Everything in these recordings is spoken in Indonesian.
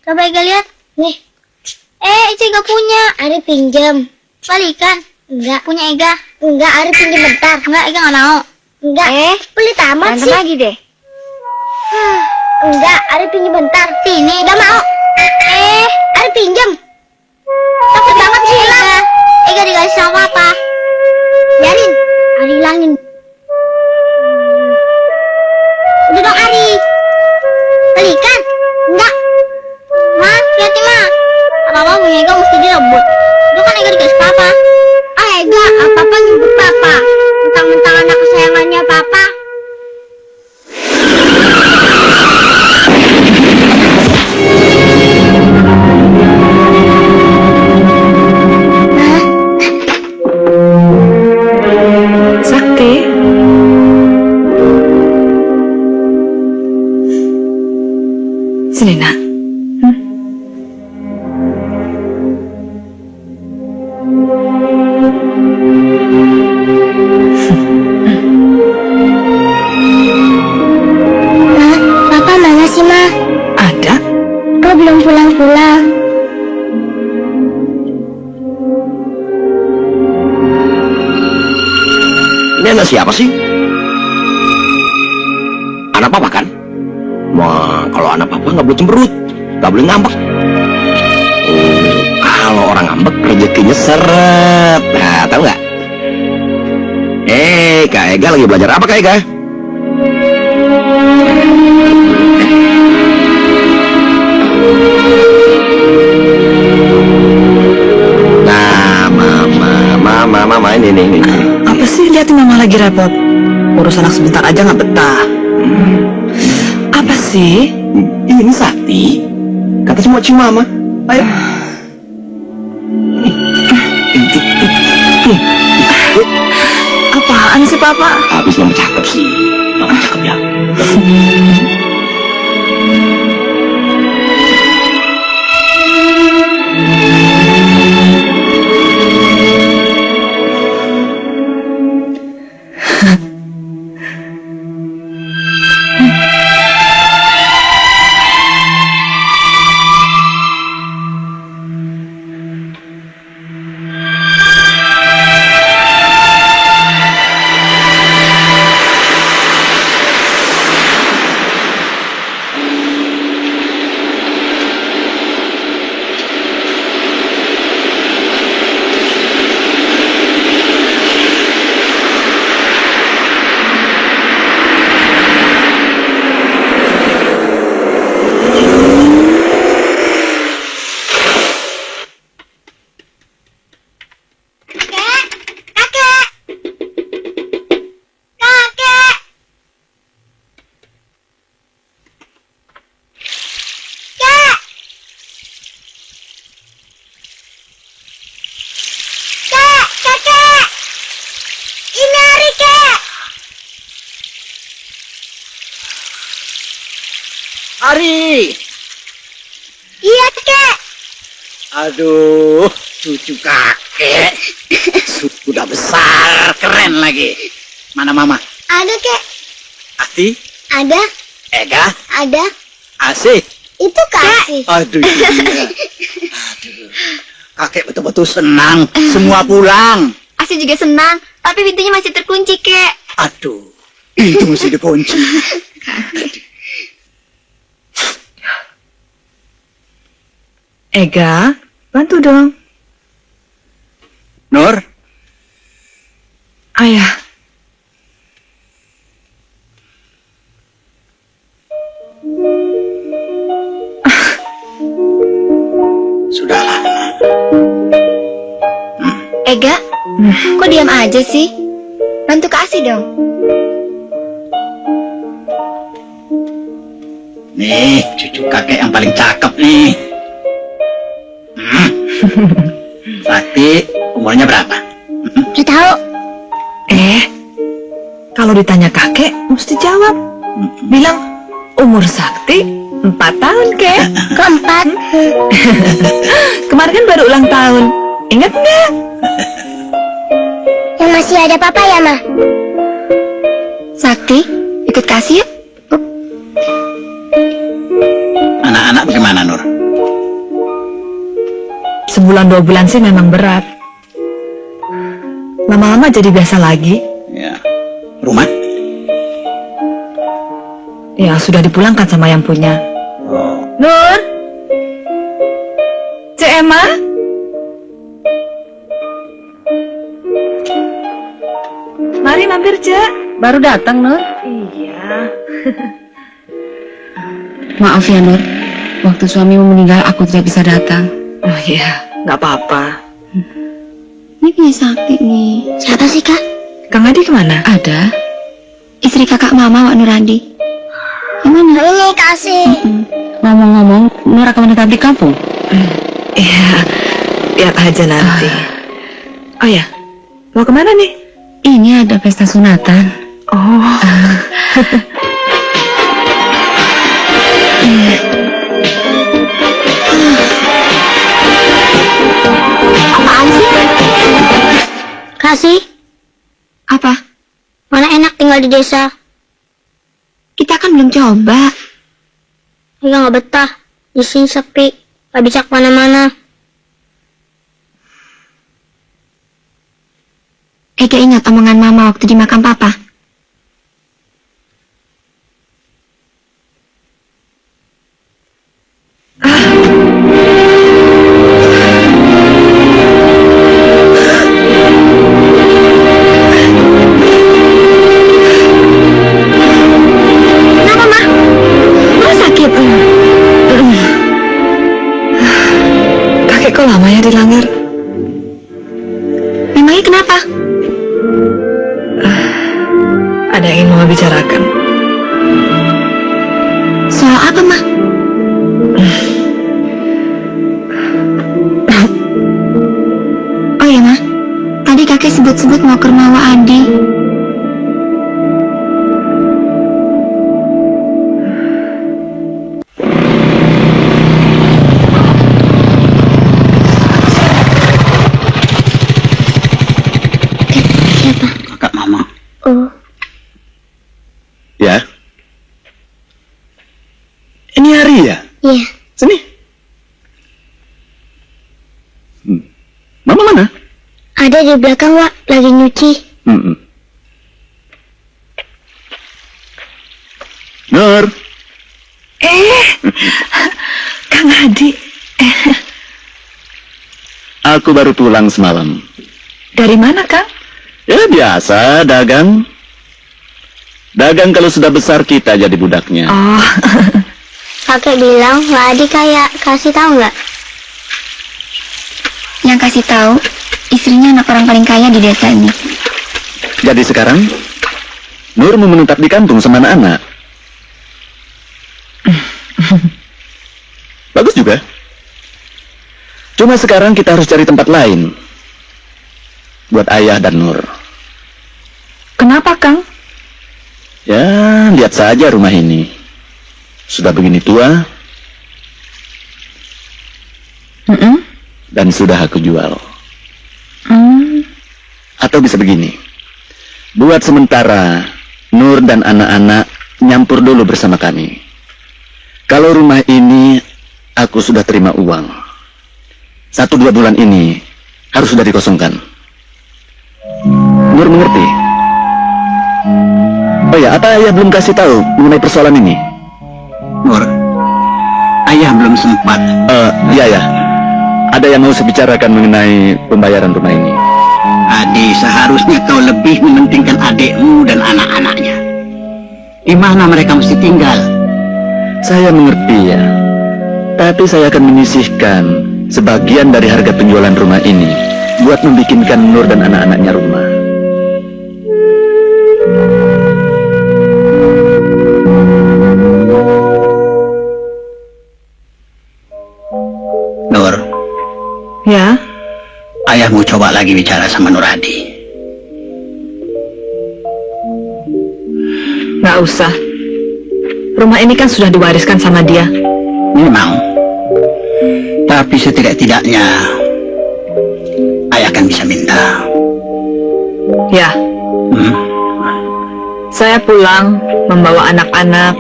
Coba Ega lihat. Nih. Ica gak punya. Ari pinjam. Balikan. Enggak. Punya Ega? Enggak, Ari pinjam bentar. Enggak, Ega gak mau. Enggak. Pelit amat sih. Lagi deh. Enggak, Ari pinjam bentar. Sini. Enggak mau. Ari pinjam. Takut banget sih hilang. Ega dikasih sama Papa. Biarin. Ari hilangin. Udah dong Ari. Balikan. Enggak. Ma, lihat Ma. Apa-apa punya Ega mesti direbut. Itu kan Ega dikasih Papa. Ega, apa-apa nyebut Papa. Mentang-mentang anak kesayangannya Papa. Sakti. Sini nak. Papa mana sih, Ma? Ada? Kok belum pulang-pulang? Ini anak siapa sih? Anak Papa kan? Wah, kalau anak Papa nggak boleh cemberut, nggak boleh ngambek. Kalau orang ngambek rezekinya seret. Nah, tahu nggak? Kak Ega lagi belajar apa Kak Ega? Nah, mama ini. Apa sih, liatin mama lagi repot. Urus anak sebentar aja nggak betah. Apa sih? Ini Sakti. Kata semua cium mama. Ayo. Apaan sih Papa? Habis mama cakep sih. Mama cakep ya. Ari. Iya, Kek. Aduh, cucu kakek. Sudah besar, keren lagi. Mana mama? Ada, Kek. Ati? Ada. Ega? Ada. Asih? Itu Kasih. Aduh, iya. Aduh. Kakek betul-betul senang. Semua pulang. Asih juga senang, tapi pintunya masih terkunci, Kek. Aduh, itu mesti dikunci. Ega, bantu dong. Nur? Ayah. Sudahlah. Ega, kok diam aja sih? Bantu Kasih dong. Nih, cucu kakek yang paling cakep nih. Sakti, umurnya berapa? Gak tahu. Kalau ditanya kakek, mesti jawab. Bilang, umur Sakti 4 tahun, Kek. Keempat. Kemarin kan baru ulang tahun. Ingat nggak? Yang masih ada Papa ya, Ma? Sakti, ikut Kasih yuk. Anak-anak bagaimana, Nur? sebulan 2 bulan sih memang berat. Lama-lama jadi biasa lagi. Ya. Rumah? Ya sudah dipulangkan sama yang punya. Oh. Nur? Cek Emma? Mari mampir, Cek. Baru datang, Nur. Iya. Maaf ya, Nur. Waktu suamimu meninggal, aku tidak bisa datang. Oh iya, nggak apa-apa. Ini punya Sakti nih. Siapa sih, Kak? Kang Adi kemana? Ada. Istri kakak mama, Wak Nurandi. Gimana? Ini kasih. Ngomong-ngomong, Nur akan menetap di kampung. Iya, lihat aja nanti. Oh ya, mau kemana nih? Ini ada pesta sunatan. Oh, Apaan sih? Kasih? Apa? Mana enak tinggal di desa? Kita kan belum coba. Ega nggak betah. Di sini sepi. Gak bisa kemana-mana. Ega ingat omongan Mama waktu di makam Papa. Kenapa, Ma? Oh, sakit. kakek kok lama ya di Langgar? Memangnya kenapa? Ada yang ingin Mama bicarakan. Soal apa, Ma? Oh ya, Ma. Tadi kakek sebut-sebut mau ke rumah Wak Andi. Siapa? Kakak Mama. Oh. Ya. Ini Ari ya? Iya. Sini. Mama mana? Ada di belakang, Wak. Lagi nyuci. Nur. Kang Adi, Aku baru pulang semalam. dari mana, Kang? Ya biasa, dagang. Dagang kalau sudah besar kita jadi budaknya. Oh, Kakek bilang Wak Adi kaya. Kasih tahu nggak? Yang kasih tahu, istrinya anak orang paling kaya di desa ini. Jadi sekarang, Nur mau menetap di kampung sama anak-anak. Bagus juga. Cuma sekarang kita harus cari tempat lain buat ayah dan Nur. kenapa, Kang? Ya, lihat saja rumah ini. Sudah begini tua dan sudah aku jual. Atau bisa begini. Buat sementara, Nur dan anak-anak nyampur dulu bersama kami. Kalau rumah ini aku sudah terima uang. 1-2 bulan ini harus sudah dikosongkan. Nur mengerti? Oh ya, apa ayah belum kasih tahu mengenai persoalan ini? Nur, ayah belum sempat. Iya ya. Ada yang mau saya bicarakan mengenai pembayaran rumah ini. Adi, seharusnya kau lebih mementingkan adikmu dan anak-anaknya. Di mana mereka mesti tinggal? Saya mengerti ya. Tapi saya akan menyisihkan sebagian dari harga penjualan rumah ini buat membikinkan Nur dan anak-anaknya rumah. Nur, Ya, ayah mau coba lagi bicara sama Nur Adi. nggak usah. Rumah ini kan sudah diwariskan sama dia. Memang. Tapi setidak-tidaknya ayah akan bisa minta. Ya, saya pulang membawa anak-anak,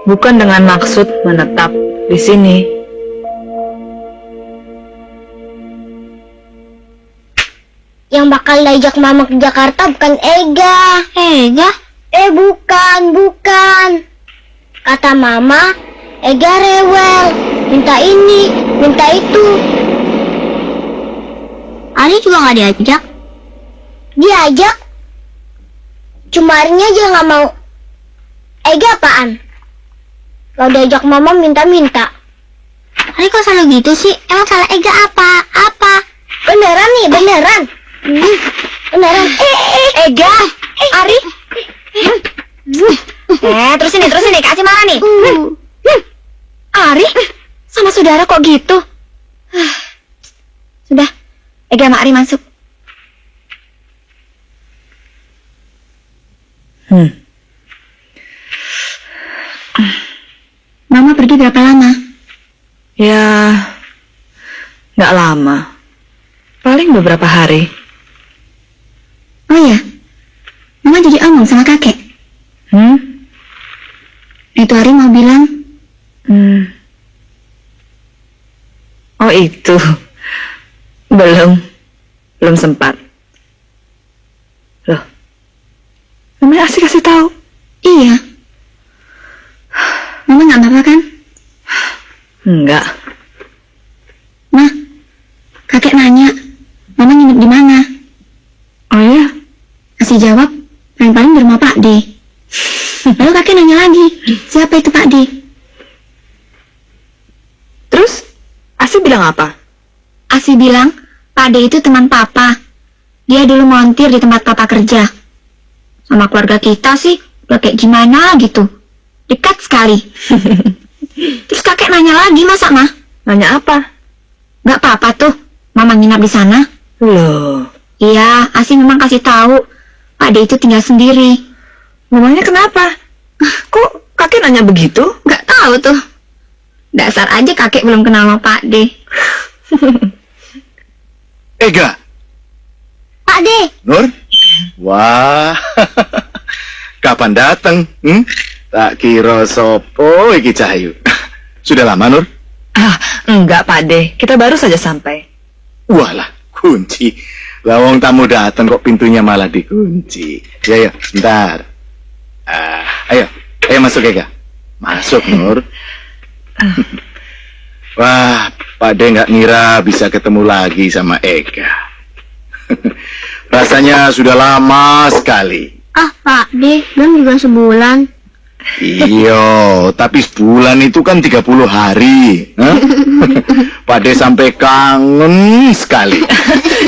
bukan dengan maksud menetap di sini. Yang bakal diajak Mama ke Jakarta bukan Ega. Ega? Bukan. Kata Mama, Ega rewel. Minta ini, minta itu. Ari juga nggak diajak. Diajak. Cuma Arinya aja nggak mau. Ega apaan? Kalau diajak Mama minta-minta. Ari kok selalu gitu sih? Emang salah Ega apa? Beneran nih, beneran. Beneran. Ega, Ari. Terus ini kasih marah nih. Ari, sama saudara kok gitu? Sudah, Ega sama Ari masuk. Mama pergi berapa lama? Ya, nggak lama. Paling beberapa hari. Oh ya, Mama jadi omong sama kakek. Itu Ari mau bilang. Oh itu. Belum sempat. Loh, Mama asik kasih tahu. Iya. Mama nggak apa-apa kan? Enggak. Ma, kakek nanya, Mama nginep di mana? Oh ya? Kasih jawab, paling-paling di rumah Pak D. Lalu kakek nanya lagi, siapa itu Pak D? Terus, Asih bilang apa? Asih bilang, Pak D itu teman Papa. Dia dulu montir di tempat Papa kerja. Sama keluarga kita sih, udah kayak gimana gitu. Dekat sekali. Terus kakek nanya lagi, masa Ma? Nanya apa? Gak apa-apa tuh, Mama nginap di sana. Loh, Iya, Asih memang kasih tahu, Pak D itu tinggal sendiri. mamanya kenapa? Kok kakek nanya begitu? Gak tahu tuh. Dasar aja kakek belum kenal sama Pak D. Ega, Pak D, Nur? Wah, kapan datang? Tak kira sopo iki Cahayu. Sudah lama, Nur? Enggak, Pak De. Kita baru saja sampai. Walah, kunci. Lawang tamu datang kok pintunya malah dikunci. Ya, sebentar. Ayo masuk Ega. Masuk, Nur. Wah, Pak De nggak ngira bisa ketemu lagi sama Ega. Rasanya sudah lama sekali. Pak D, belum juga sebulan. Iya, tapi sebulan itu kan 30 hari. Hah? Pak De sampai kangen sekali.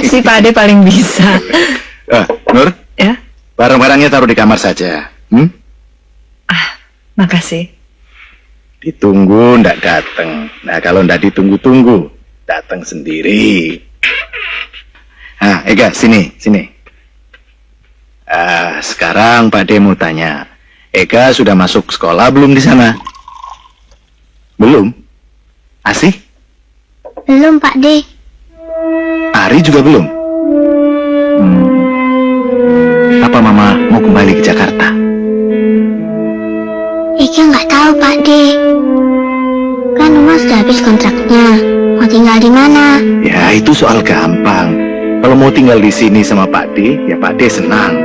Si Pak De paling bisa. Nur, Ya, barang-barangnya taruh di kamar saja. makasih. Ditunggu ndak datang. Nah, kalau ndak ditunggu-tunggu, datang sendiri. Ega, sini. Sekarang Pak De mau tanya, Ega sudah masuk sekolah belum di sana? Belum? Asih? Belum Pak D. Ari juga belum? Apa Mama mau kembali ke Jakarta? Ega nggak tahu Pak D. Kan Mama sudah habis kontraknya. Mau tinggal di mana? Ya, itu soal gampang. Kalau mau tinggal di sini sama Pak D, ya Pak D senang.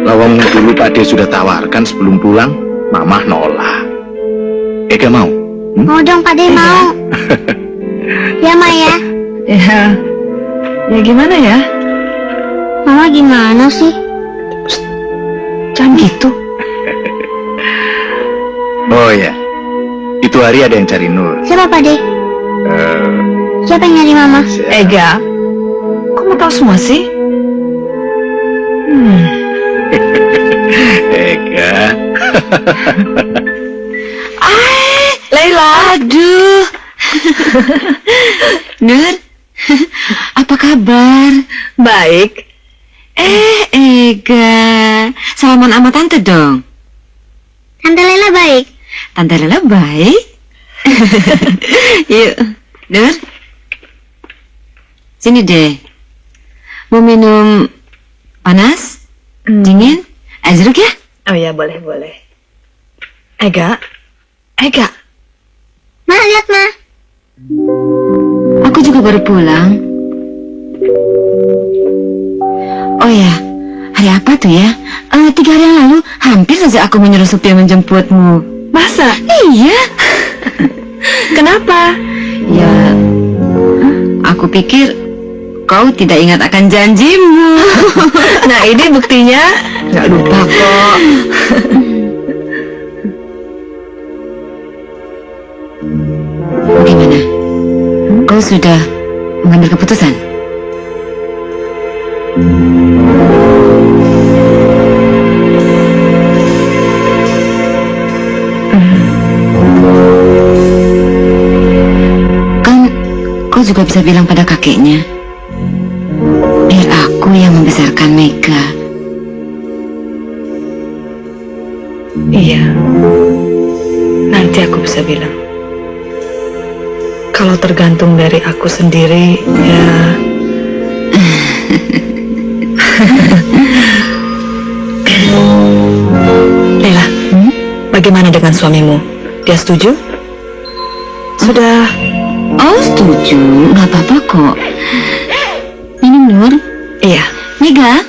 Lawang dulu Pak D sudah tawarkan sebelum pulang, Mama nolak. Ega mau? Mau dong Pak D, mau. Ya Ma ya. Ya gimana ya? Mama gimana sih? Jangan gitu. Oh ya, itu hari ada yang cari Nur. Siapa Pak D? Siapa yang nyari Mama? Ega, kok mau tahu semua sih? Ega. Laila. Aduh. Nur, apa kabar? Baik. Ega, salaman sama tante dong. Tante Lela baik. Tante Lela baik. Yuk, Nur. Sini deh. Mau minum panas? Dingin? Air jeruk ya? Oh ya, boleh. Ega. Ma, lihat Ma. Aku juga baru pulang. Hari apa tuh ya? 3 hari yang lalu, hampir saja aku menyuruh supir menjemputmu. Masa? Iya. Kenapa? Ya, aku pikir kau tidak ingat akan janjimu. Nah, ini buktinya. Nggak lupa kok. Bagaimana? Kau sudah mengambil keputusan? Kan kau juga bisa bilang pada kakeknya, biar aku yang membesarkan Mega. Iya. Nanti aku bisa bilang. Kalau tergantung dari aku sendiri, ya. Lela, bagaimana dengan suamimu? Dia setuju? Sudah. Oh, setuju. Nggak apa-apa kok. Ini Nur. Iya. Mega.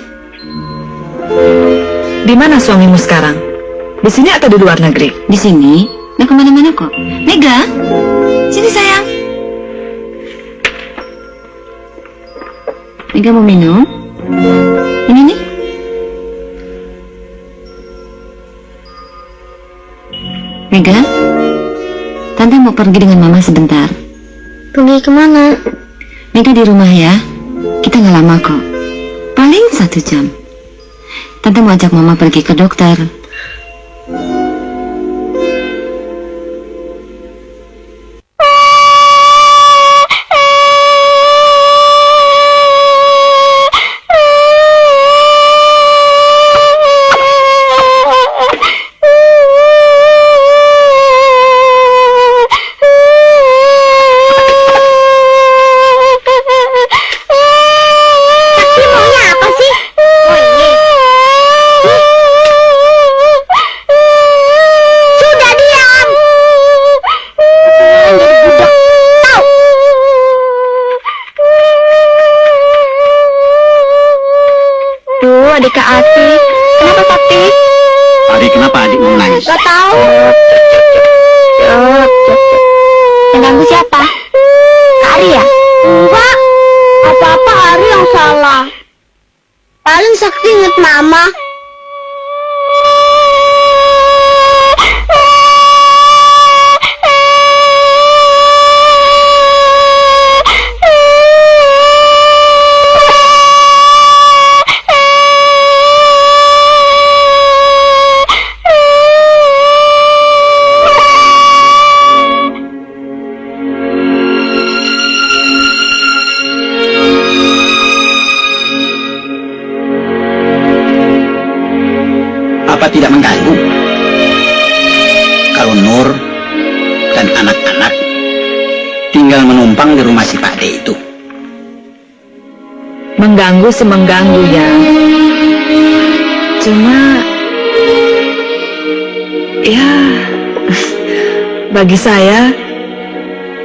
Di mana suamimu sekarang? Di sini atau di luar negeri? Di sini. Nggak kemana-mana kok. Mega. Sini sayang. Mega mau minum? Ini nih. Mega, Tante mau pergi dengan Mama sebentar. Pergi kemana? Mega di rumah ya. Kita nggak lama kok. Paling 1 jam. Tante mau ajak Mama pergi ke dokter. Sakti maunya apa sih? Sudah diam. Jadi budak. Tahu? Duh, adik Kak Atik. Kenapa Sakti? Adik, kenapa adik mau nangis? Gak tahu. Yang ganggu siapa? Kak Ari ya? Enggak. Apa-apa Ari yang salah. Paling Sakti inget Mama. Apa tidak mengganggu kalau Nur dan anak-anak tinggal menumpang di rumah si Pak D itu? Mengganggu sih mengganggu ya. Cuma ya bagi saya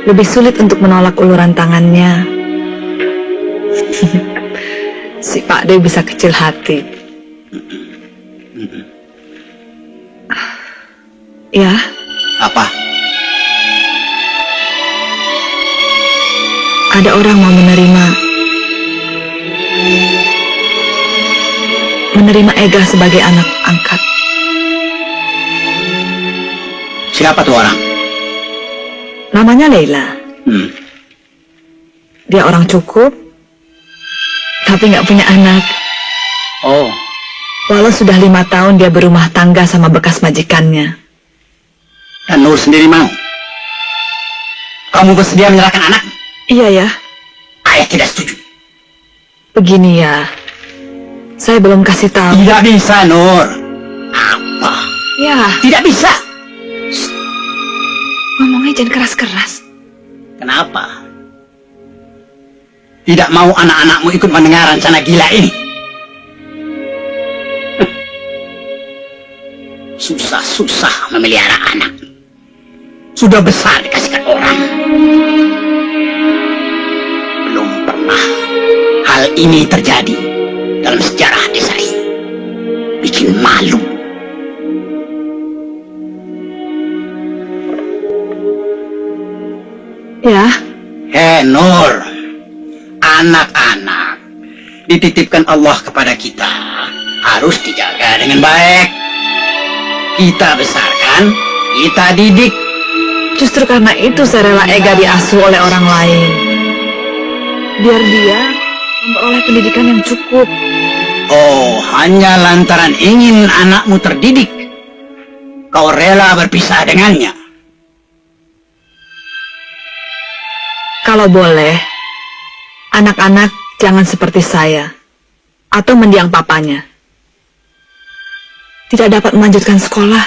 lebih sulit untuk menolak uluran tangannya. Si Pak D bisa kecil hati. Ya, Apa? ada orang mau menerima Ega sebagai anak angkat. Siapa tuh orang? Namanya Leila. Dia orang cukup, tapi nggak punya anak. Oh, Walau sudah 5 tahun dia berumah tangga sama bekas majikannya. dan Nur sendiri mau? Kamu bersedia menyerahkan anak? Iya ya, Ayah tidak setuju. begini ya. Saya belum kasih tahu. Tidak bisa, Nur. Apa? Ya, Tidak bisa. ngomongnya jangan keras-keras. Kenapa? Tidak mau anak-anakmu ikut mendengar rencana gila ini? Susah-susah memelihara anak. Sudah besar dikasihkan orang. Belum pernah hal ini terjadi dalam sejarah desa ini. bikin malu. Ya, Nur, anak-anak dititipkan Allah kepada kita, harus dijaga dengan baik. Kita besarkan, kita didik. justru karena itu saya rela Ega diasuh oleh orang lain. Biar dia memperoleh pendidikan yang cukup. Oh, hanya lantaran ingin anakmu terdidik, kau rela berpisah dengannya. Kalau boleh, anak-anak jangan seperti saya atau mendiang papanya. Tidak dapat melanjutkan sekolah.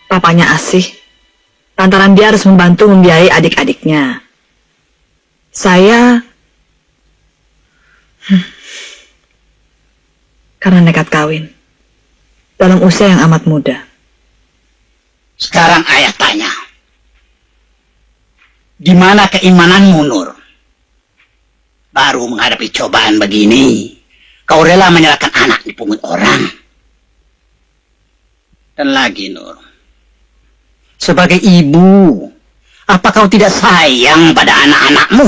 Papanya asih, lantaran dia harus membantu membiayai adik-adiknya. Saya karena nekat kawin dalam usia yang amat muda. Sekarang ayah tanya, di mana keimananmu, Nur? Baru menghadapi cobaan begini, kau rela menyerahkan anak di pungut orang. Dan lagi, Nur, sebagai ibu, apa kau tidak sayang pada anak-anakmu?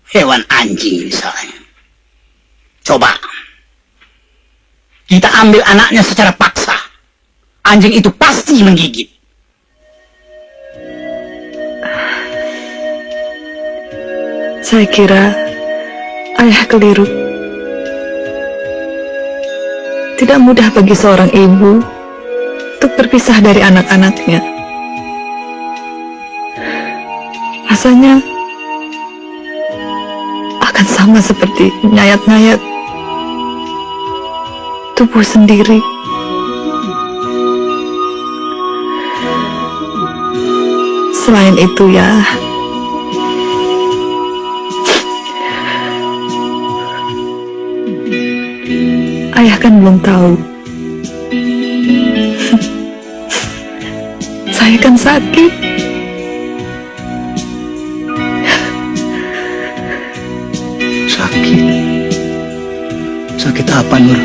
Hewan anjing misalnya. Coba, kita ambil anaknya secara paksa. Anjing itu pasti menggigit. Saya kira ayah keliru. Tidak mudah bagi seorang ibu untuk berpisah dari anak-anaknya. Rasanya akan sama seperti nyayat-nyayat tubuh sendiri. Selain itu ya, ayah kan belum tahu. Saya kan sakit. Sakit? Sakit apa, Nur?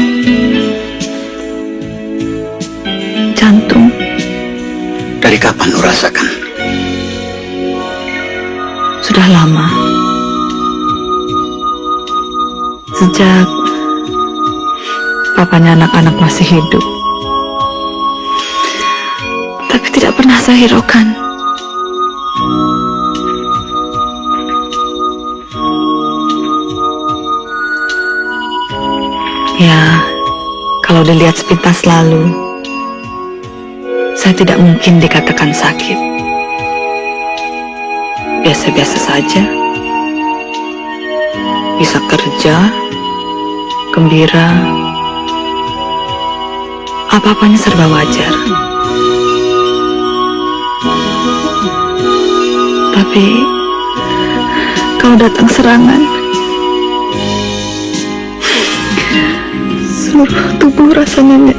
Jantung. Dari kapan Nur rasakan? Sudah lama. Sejak papanya anak-anak masih hidup. Tapi tidak pernah saya hiraukan. Ya, kalau dilihat sepintas lalu, saya tidak mungkin dikatakan sakit. Biasa-biasa saja. Bisa kerja, gembira, apa-apanya serba wajar. Tapi kalau datang serangan, seluruh tubuh rasanya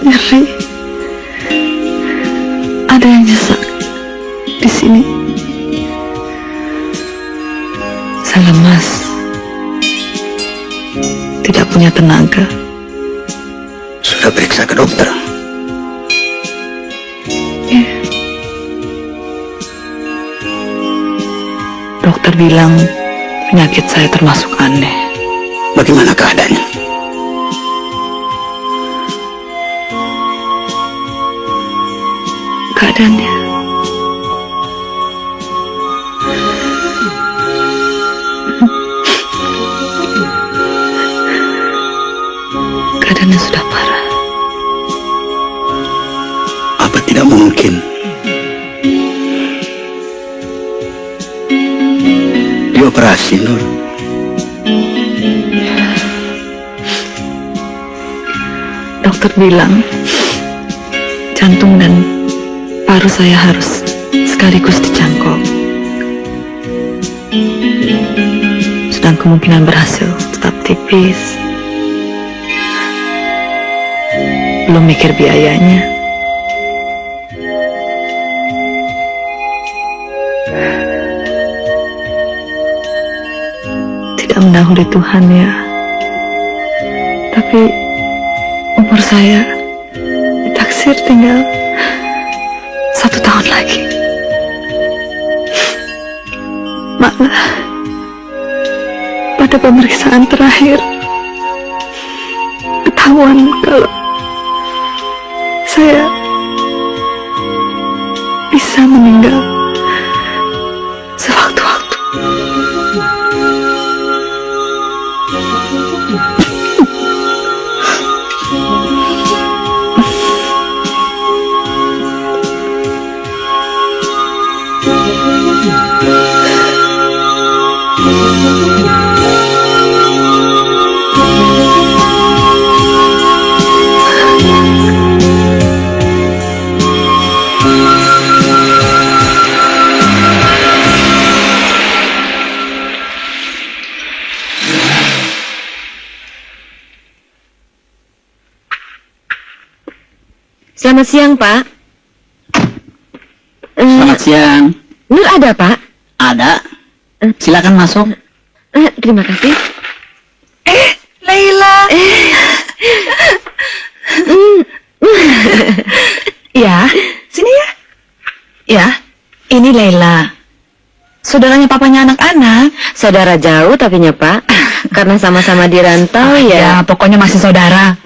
nyeri. Ada yang nyesak di sini. Saya lemas, tidak punya tenaga. Sudah periksa ke dokter? Ya. Dokter bilang penyakit saya termasuk aneh. Bagaimana keadaannya? Keadaannya sudah parah. Apa tidak mungkin dioperasi, Nur? Dokter bilang jantung dan paru saya harus sekaligus dicangkok. Sedang kemungkinan berhasil tetap tipis. Belum mikir biayanya. Tidak mendahului Tuhan ya. Tapi umur saya ditaksir tinggal 1 tahun lagi. Malah pada pemeriksaan terakhir ketahuan kalau saya bisa meninggal sewaktu-waktu. Selamat siang, Pak. Selamat siang. Nur ada, Pak? Ada. Silakan masuk. Terima kasih. Laila. Ya, sini ya. Ya, ini Laila. Saudaranya papanya anak-anak. Saudara jauh tapinya, Pak. Karena sama-sama di rantau Ya, ya. pokoknya masih saudara.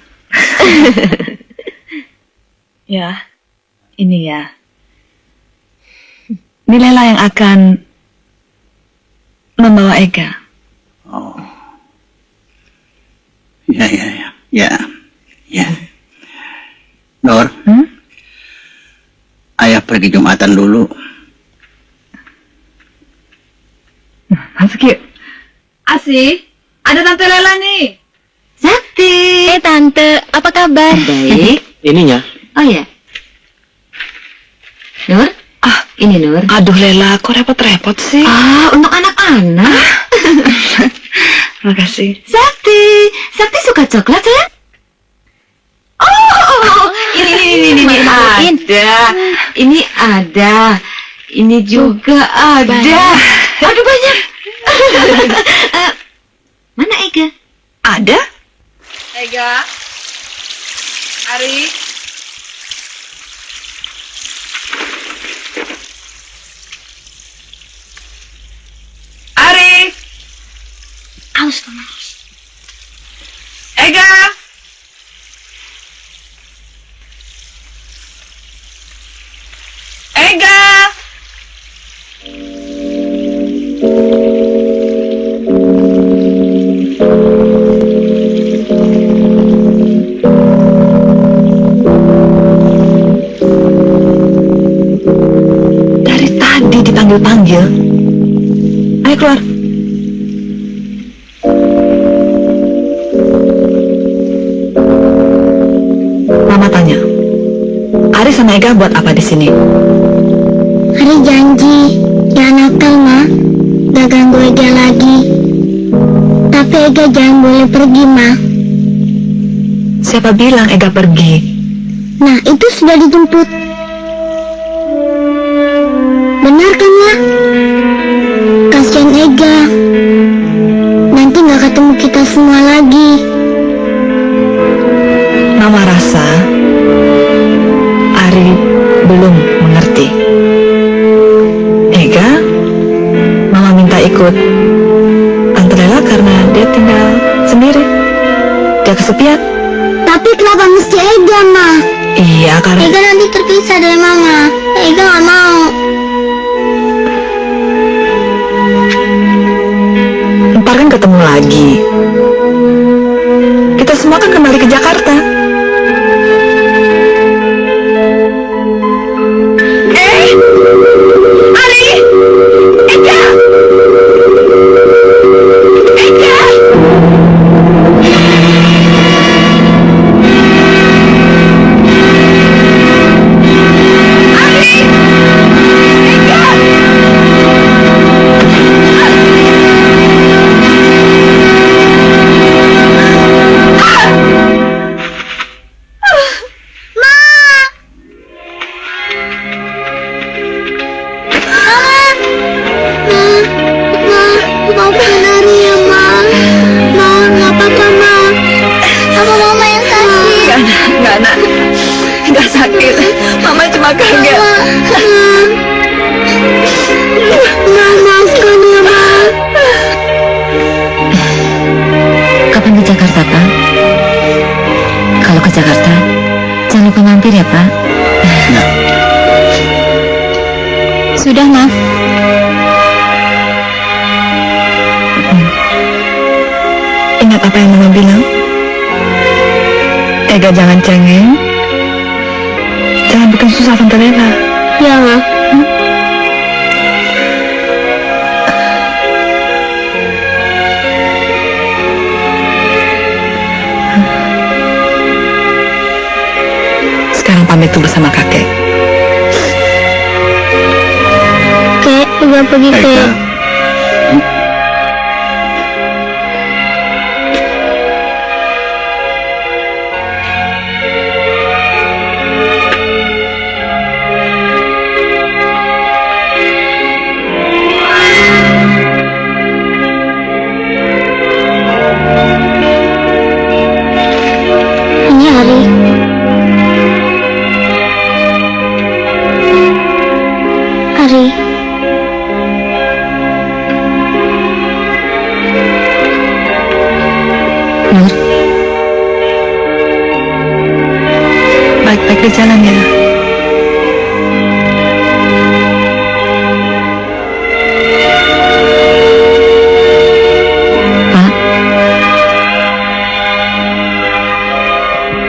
Ya, ini ya. Ini Laila yang akan membawa Ega. Oh. Ya. Nur, ayah pergi Jumatan dulu. Masuk yuk. Asih, ada Tante Laila nih. Sakti. Tante, apa kabar? Baik. Ininya. Oh ya. Nur? Ini Nur. Aduh Laila, kok repot-repot sih? Untuk anak-anak. Makasih. Sakti suka coklat, sayang? Ini ada. Ini ada. Ini juga ada. Aduh, banyak. Mana Ega? Ada? Ega. Ari. Ari. Aus, Mama. Ega. Ega. Dari tadi dipanggil-panggil. Ayo keluar. Mama tanya, Ari sama Ega buat apa di sini? Hari janji, jangan nakal, Ma. Gak ganggu Ega lagi. Tapi Ega jangan boleh pergi, Ma. Siapa bilang Ega pergi? Nah, itu sudah dijemput. Benar kan, Ma? Kasihan Ega. Nanti gak ketemu kita semua lagi. Mama rasa Ari belum mengerti. Ega, Mama minta ikut Tante Laila karena dia tinggal sendiri. Dia kesepian. Tapi kenapa mesti Ega, Ma? Iya, karena Ega nanti terpisah dari Mama. Ega gak mau. ntar kan ketemu lagi. Kita semua kan kembali ke Jakarta. Ari! Ega! Ega! Maafkan Ari ya, Ma. Ma, nggak apa-apa, Ma. Aku makan ya. Maafkan ya, Ma. Kapan ke Jakarta, Pak? Kalau ke Jakarta, jangan lupa mampir ya, Pak. Sudah, Ma. Ingat apa yang Mama bilang? Ega jangan cengeng. Jangan bikin susah Tante Lela. Ya, Ma. Sekarang pamit dulu sama kakek. Kek, udah pergi, Eka, Kek. Ini Hari. Hari. Nur, Baik-baik di jalan ya. Pak.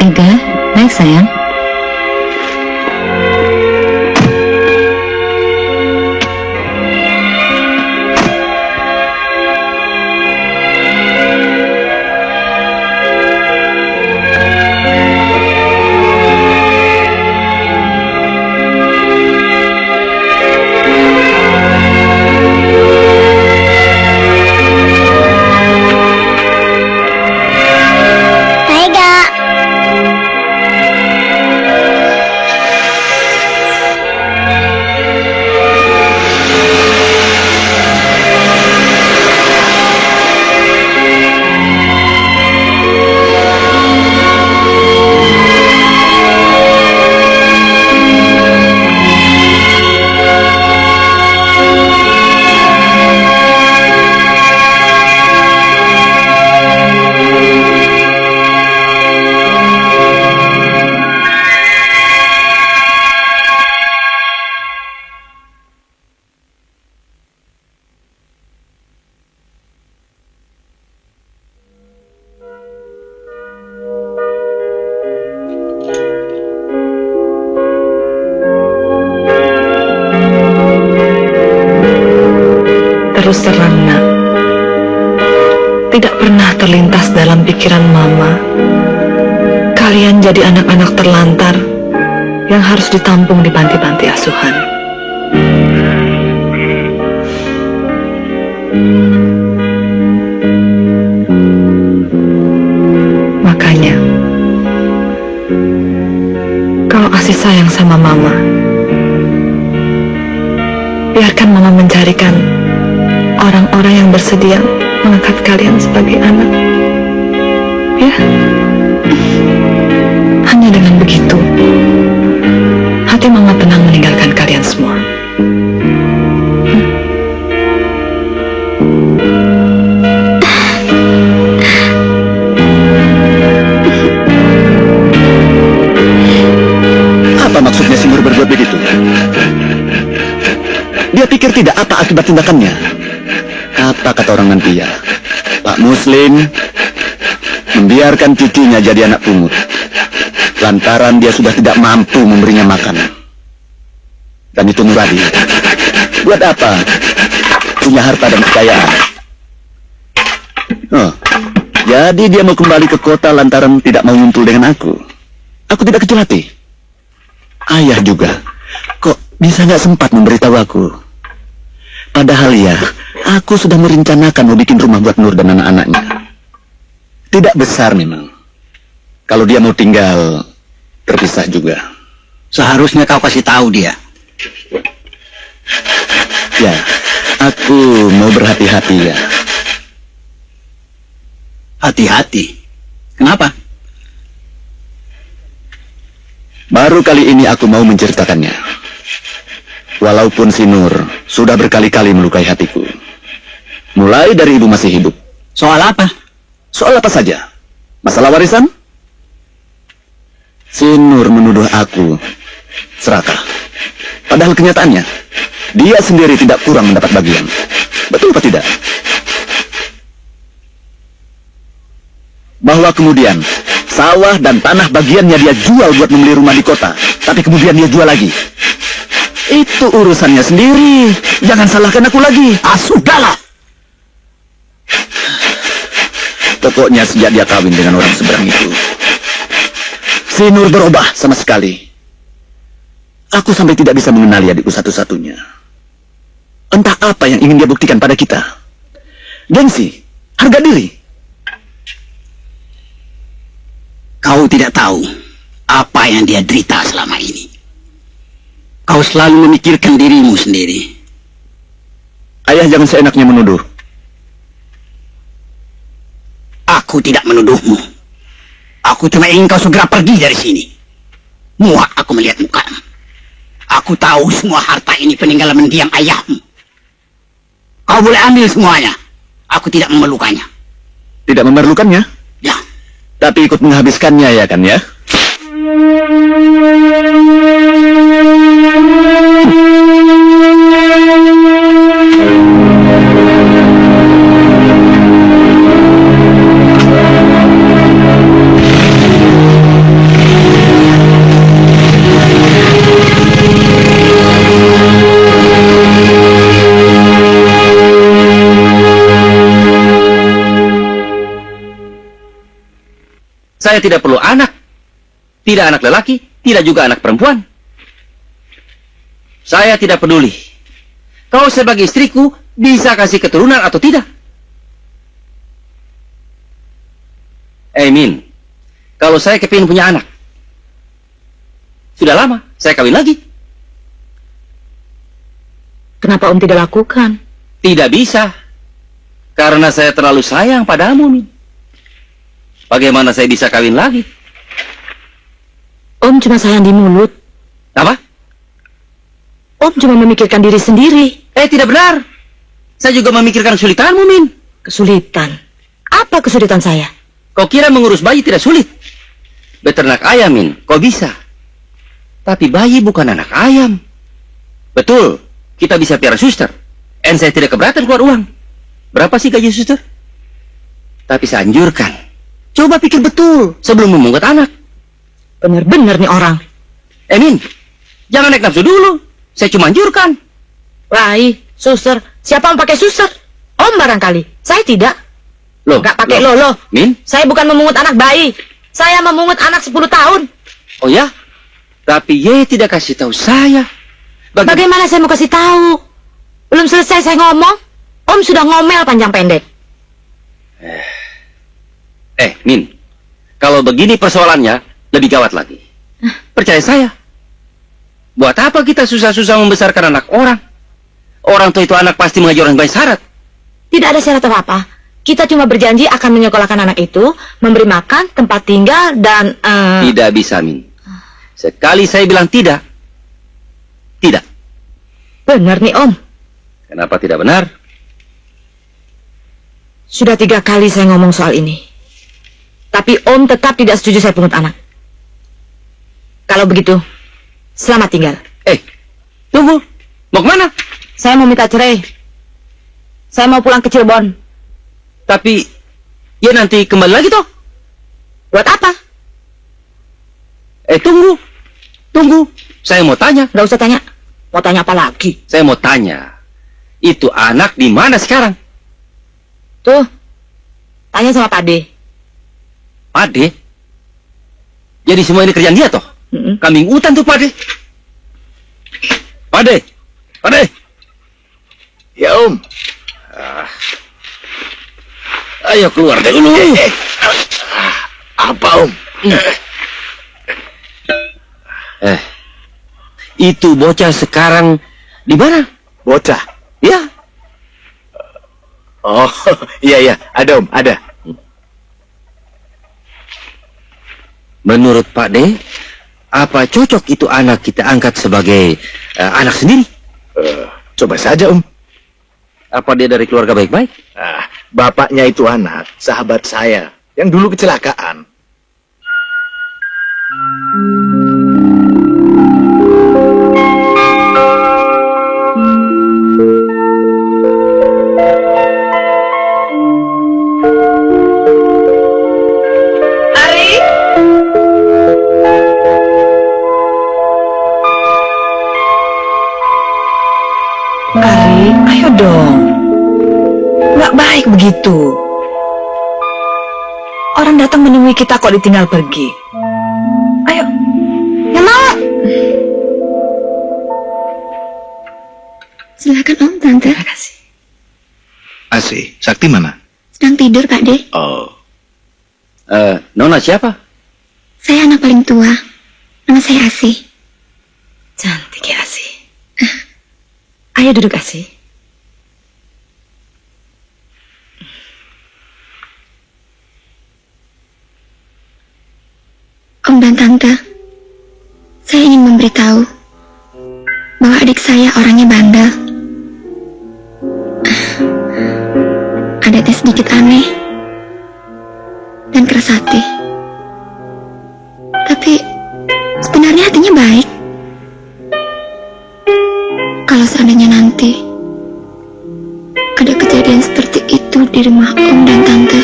Ega, baik sayang. Ega. Terus terang, Nak. Tidak pernah terlintas dalam pikiran Mama. Kalian jadi anak-anak terlantar yang harus ditampung di panti-panti asuhan. Makanya, kalau kasih sayang sama Mama, biarkan Mama mencarikan orang-orang yang bersedia mengangkat kalian sebagai anak. Ya, hanya dengan begitu, hati Mama tenang meninggalkan kalian semua. apa maksudnya si Nur berbuat begitu? Dia pikir tidak apa akibat tindakannya. Apa kata orang nanti ya? Pak Muslim membiarkan cucunya jadi anak pungut lantaran dia sudah tidak mampu memberinya makan. Dan itu Nuradi. Buat apa? Punya harta dan kekayaan. Oh, jadi dia mau kembali ke kota lantaran tidak mau nyuntul dengan aku. Aku tidak kecil hati. Ayah juga. Kok bisa nggak sempat memberitahu aku? Padahal ya, aku sudah merencanakan mau bikin rumah buat Nur dan anak-anaknya. Tidak besar memang. Kalau dia mau tinggal, terpisah juga. Seharusnya kau kasih tahu dia. Ya, aku mau berhati-hati ya. Hati-hati. Kenapa? Baru kali ini aku mau menceritakannya. Walaupun si Nur sudah berkali-kali melukai hatiku. Mulai dari ibu masih hidup. Soal apa? Soal apa saja? Masalah warisan? Si Nur menuduh aku serakah. Padahal kenyataannya, dia sendiri tidak kurang mendapat bagian. Betul apa tidak? Bahwa kemudian sawah dan tanah bagiannya dia jual buat membeli rumah di kota. Tapi kemudian dia jual lagi. Itu urusannya sendiri. Jangan salahkan aku lagi. Sudahlah. Pokoknya sejak dia kawin dengan orang seberang itu, si Nur berubah sama sekali. Aku sampai tidak bisa mengenali adikku satu-satunya. Entah apa yang ingin dia buktikan pada kita. Gengsi, harga diri. Kau tidak tahu apa yang dia derita selama ini. Kau selalu memikirkan dirimu sendiri. Ayah jangan seenaknya menuduh. Aku tidak menuduhmu. Aku cuma ingin kau segera pergi dari sini. Muak aku melihat mukamu. Aku tahu semua harta ini peninggalan mendiang ayahmu. Kau boleh ambil semuanya. Aku tidak memerlukannya. Tidak memerlukannya? Ya. Tapi ikut menghabiskannya ya kan ya? Saya tidak perlu anak. Tidak anak lelaki, tidak juga anak perempuan. Saya tidak peduli. Kau sebagai istriku bisa kasih keturunan atau tidak. Min, kalau saya kepingin punya anak, sudah lama saya kawin lagi. Kenapa Om tidak lakukan? Tidak bisa. Karena saya terlalu sayang padamu, Min. Bagaimana saya bisa kawin lagi? Om cuma sayang di mulut. Apa? Om cuma memikirkan diri sendiri. Tidak benar. Saya juga memikirkan kesulitanmu, Min. Kesulitan? Apa kesulitan saya? Kau kira mengurus bayi tidak sulit? Beternak ayam, Min, kau bisa. Tapi bayi bukan anak ayam. Betul, kita bisa piara suster. Saya tidak keberatan keluar uang. Berapa sih gaji suster? Tapi saya anjurkan, coba pikir betul sebelum memungut anak. Benar-benar nih orang. Min, jangan naik nafsu dulu. Saya cuma anjurkan. Rai, suster. Siapa yang pakai suster? Om barangkali. Saya tidak. Loh, Nggak pakai lo. Min? Saya bukan memungut anak bayi. Saya memungut anak 10 tahun. Oh ya? Tapi Ye tidak kasih tahu saya. Bagaimana saya mau kasih tahu? Belum selesai saya ngomong. Om sudah ngomel panjang pendek. Min, kalau begini persoalannya lebih gawat lagi. Percaya saya. Buat apa kita susah-susah membesarkan anak orang? Orang tua itu anak pasti mengajar orang baik syarat. Tidak ada syarat apa-apa. Kita cuma berjanji akan menyekolahkan anak itu, memberi makan, tempat tinggal, dan... Tidak bisa, Min. Sekali saya bilang tidak. Tidak. Benar nih, Om. Kenapa tidak benar? Sudah 3 kali saya ngomong soal ini. Tapi Om tetap tidak setuju saya pungut anak. Kalau begitu, selamat tinggal. Tunggu. Mau kemana? Saya mau minta cerai. Saya mau pulang ke Cirebon. Tapi, ya nanti kembali lagi toh. Buat apa? Tunggu. Tunggu. Saya mau tanya. Nggak usah tanya. Mau tanya apa lagi? Saya mau tanya. Itu anak di mana sekarang? Tuh, tanya sama Pak D. Pade? Jadi semua ini kerjaan dia toh? Kambing hutan tuh Pade. Pade. Ya Om. Ayo keluar deh dulu. Apa Om? Itu bocah sekarang di mana? Bocah. Ya. Oh, iya, ada Om, ada. Menurut Pak D, Apa cocok itu anak kita angkat sebagai anak sendiri? Coba saja, Om. Apa dia dari keluarga baik-baik? Bapaknya itu anak, sahabat saya, yang dulu kecelakaan. Ari? Ari, ayo dong. Nggak baik begitu. Orang datang menemui kita kok ditinggal pergi. Ayo. Nggak mau. Silakan Om, Tante. Terima kasih. Asih, Sakti mana? Sedang tidur, Pak De. Oh, Nona siapa? Saya anak paling tua. Nama saya Asih. Cantik ya, Asih. Ayo duduk, Asih. Om dan Tante, saya ingin memberitahu bahwa adik saya orangnya bandel. Adatnya sedikit aneh dan keras hati. Tapi sebenarnya hatinya baik. Kalau seandainya nanti ada kejadian seperti itu di rumah Om dan Tante,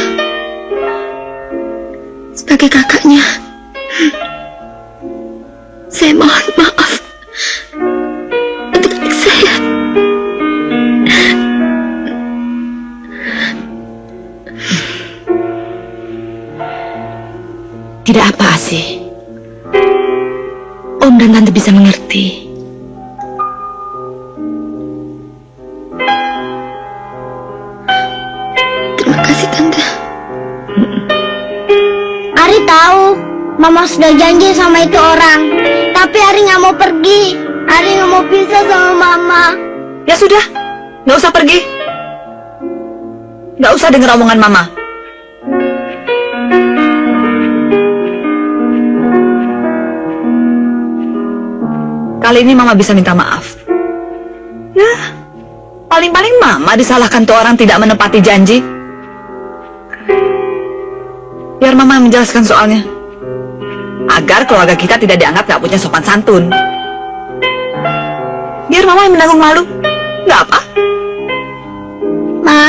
sebagai kakaknya, saya mohon maaf untuk adik saya. Tidak apa, Asih. Om dan Tante bisa mengerti. Terima kasih, Tante. Ari tahu Mama sudah janji sama itu orang, tapi Ari nggak mau pergi. Ari nggak mau pisah sama Mama. Ya sudah, nggak usah pergi. Nggak usah dengar omongan Mama. Kali ini Mama bisa minta maaf. Ya, paling-paling Mama disalahkan tuh orang tidak menepati janji. Biar Mama yang menjelaskan soalnya. Agar keluarga kita tidak dianggap gak punya sopan santun. Biar Mama yang menanggung malu. Gak apa. Ma,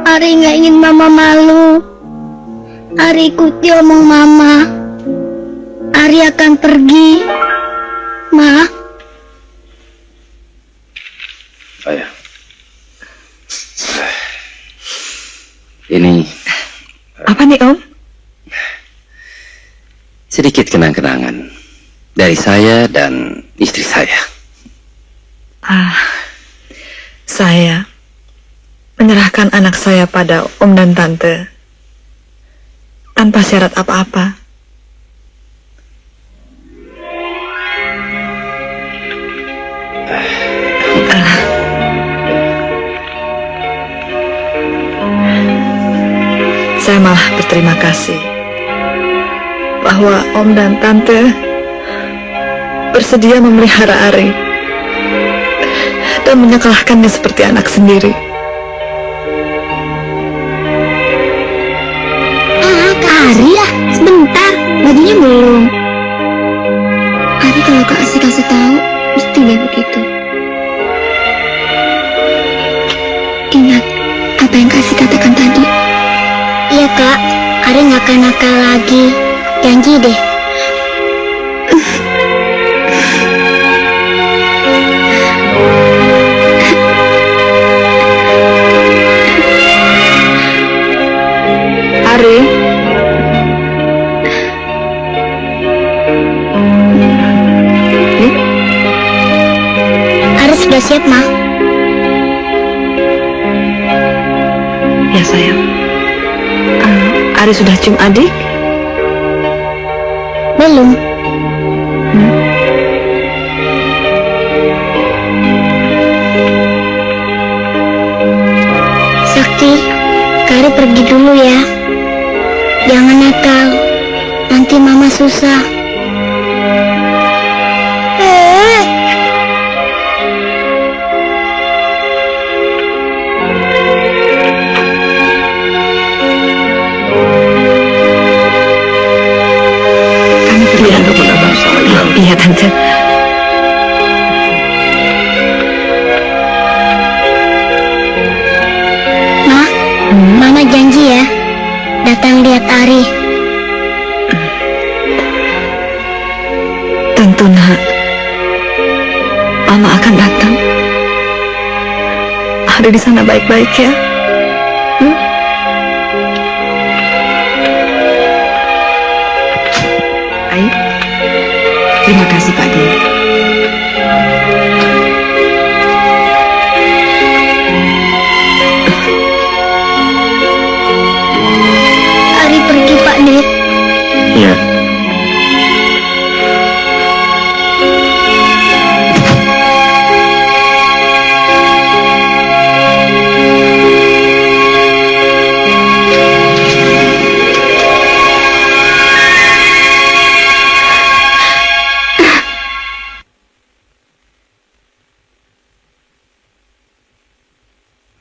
Ari nggak ingin Mama malu. Ari ikuti omong Mama. Ari akan pergi. Ma, Oh ya. Ini Apa nih, Om? sedikit kenang-kenangan dari saya dan istri saya. Saya menyerahkan anak saya pada Om dan Tante tanpa syarat apa-apa. Saya malah berterima kasih bahwa Om dan Tante bersedia memelihara Ari dan menyekolahkannya seperti anak sendiri. Ari ya, sebentar, bajunya belum. Ari kalau Kak Asih kasih tahu, mesti dia begitu. Ingat apa yang Kak Asih katakan tadi. iya Kak, Ari nggak akan nakal lagi. Janji deh. Ari, Ari sudah siap, Ma. ya sayang. Ari sudah cium adik? Belum. Ari pergi dulu ya. Jangan nakal, nanti mama susah. Kami pergi dulu. Iya, Tante. Ma, mama janji ya, datang lihat Ari. Tentu, Nak. Mama akan datang. Hari di sana baik-baik ya. Baik. Terima kasih, Pak Di. Ari pergi, Pak Dit. Iya.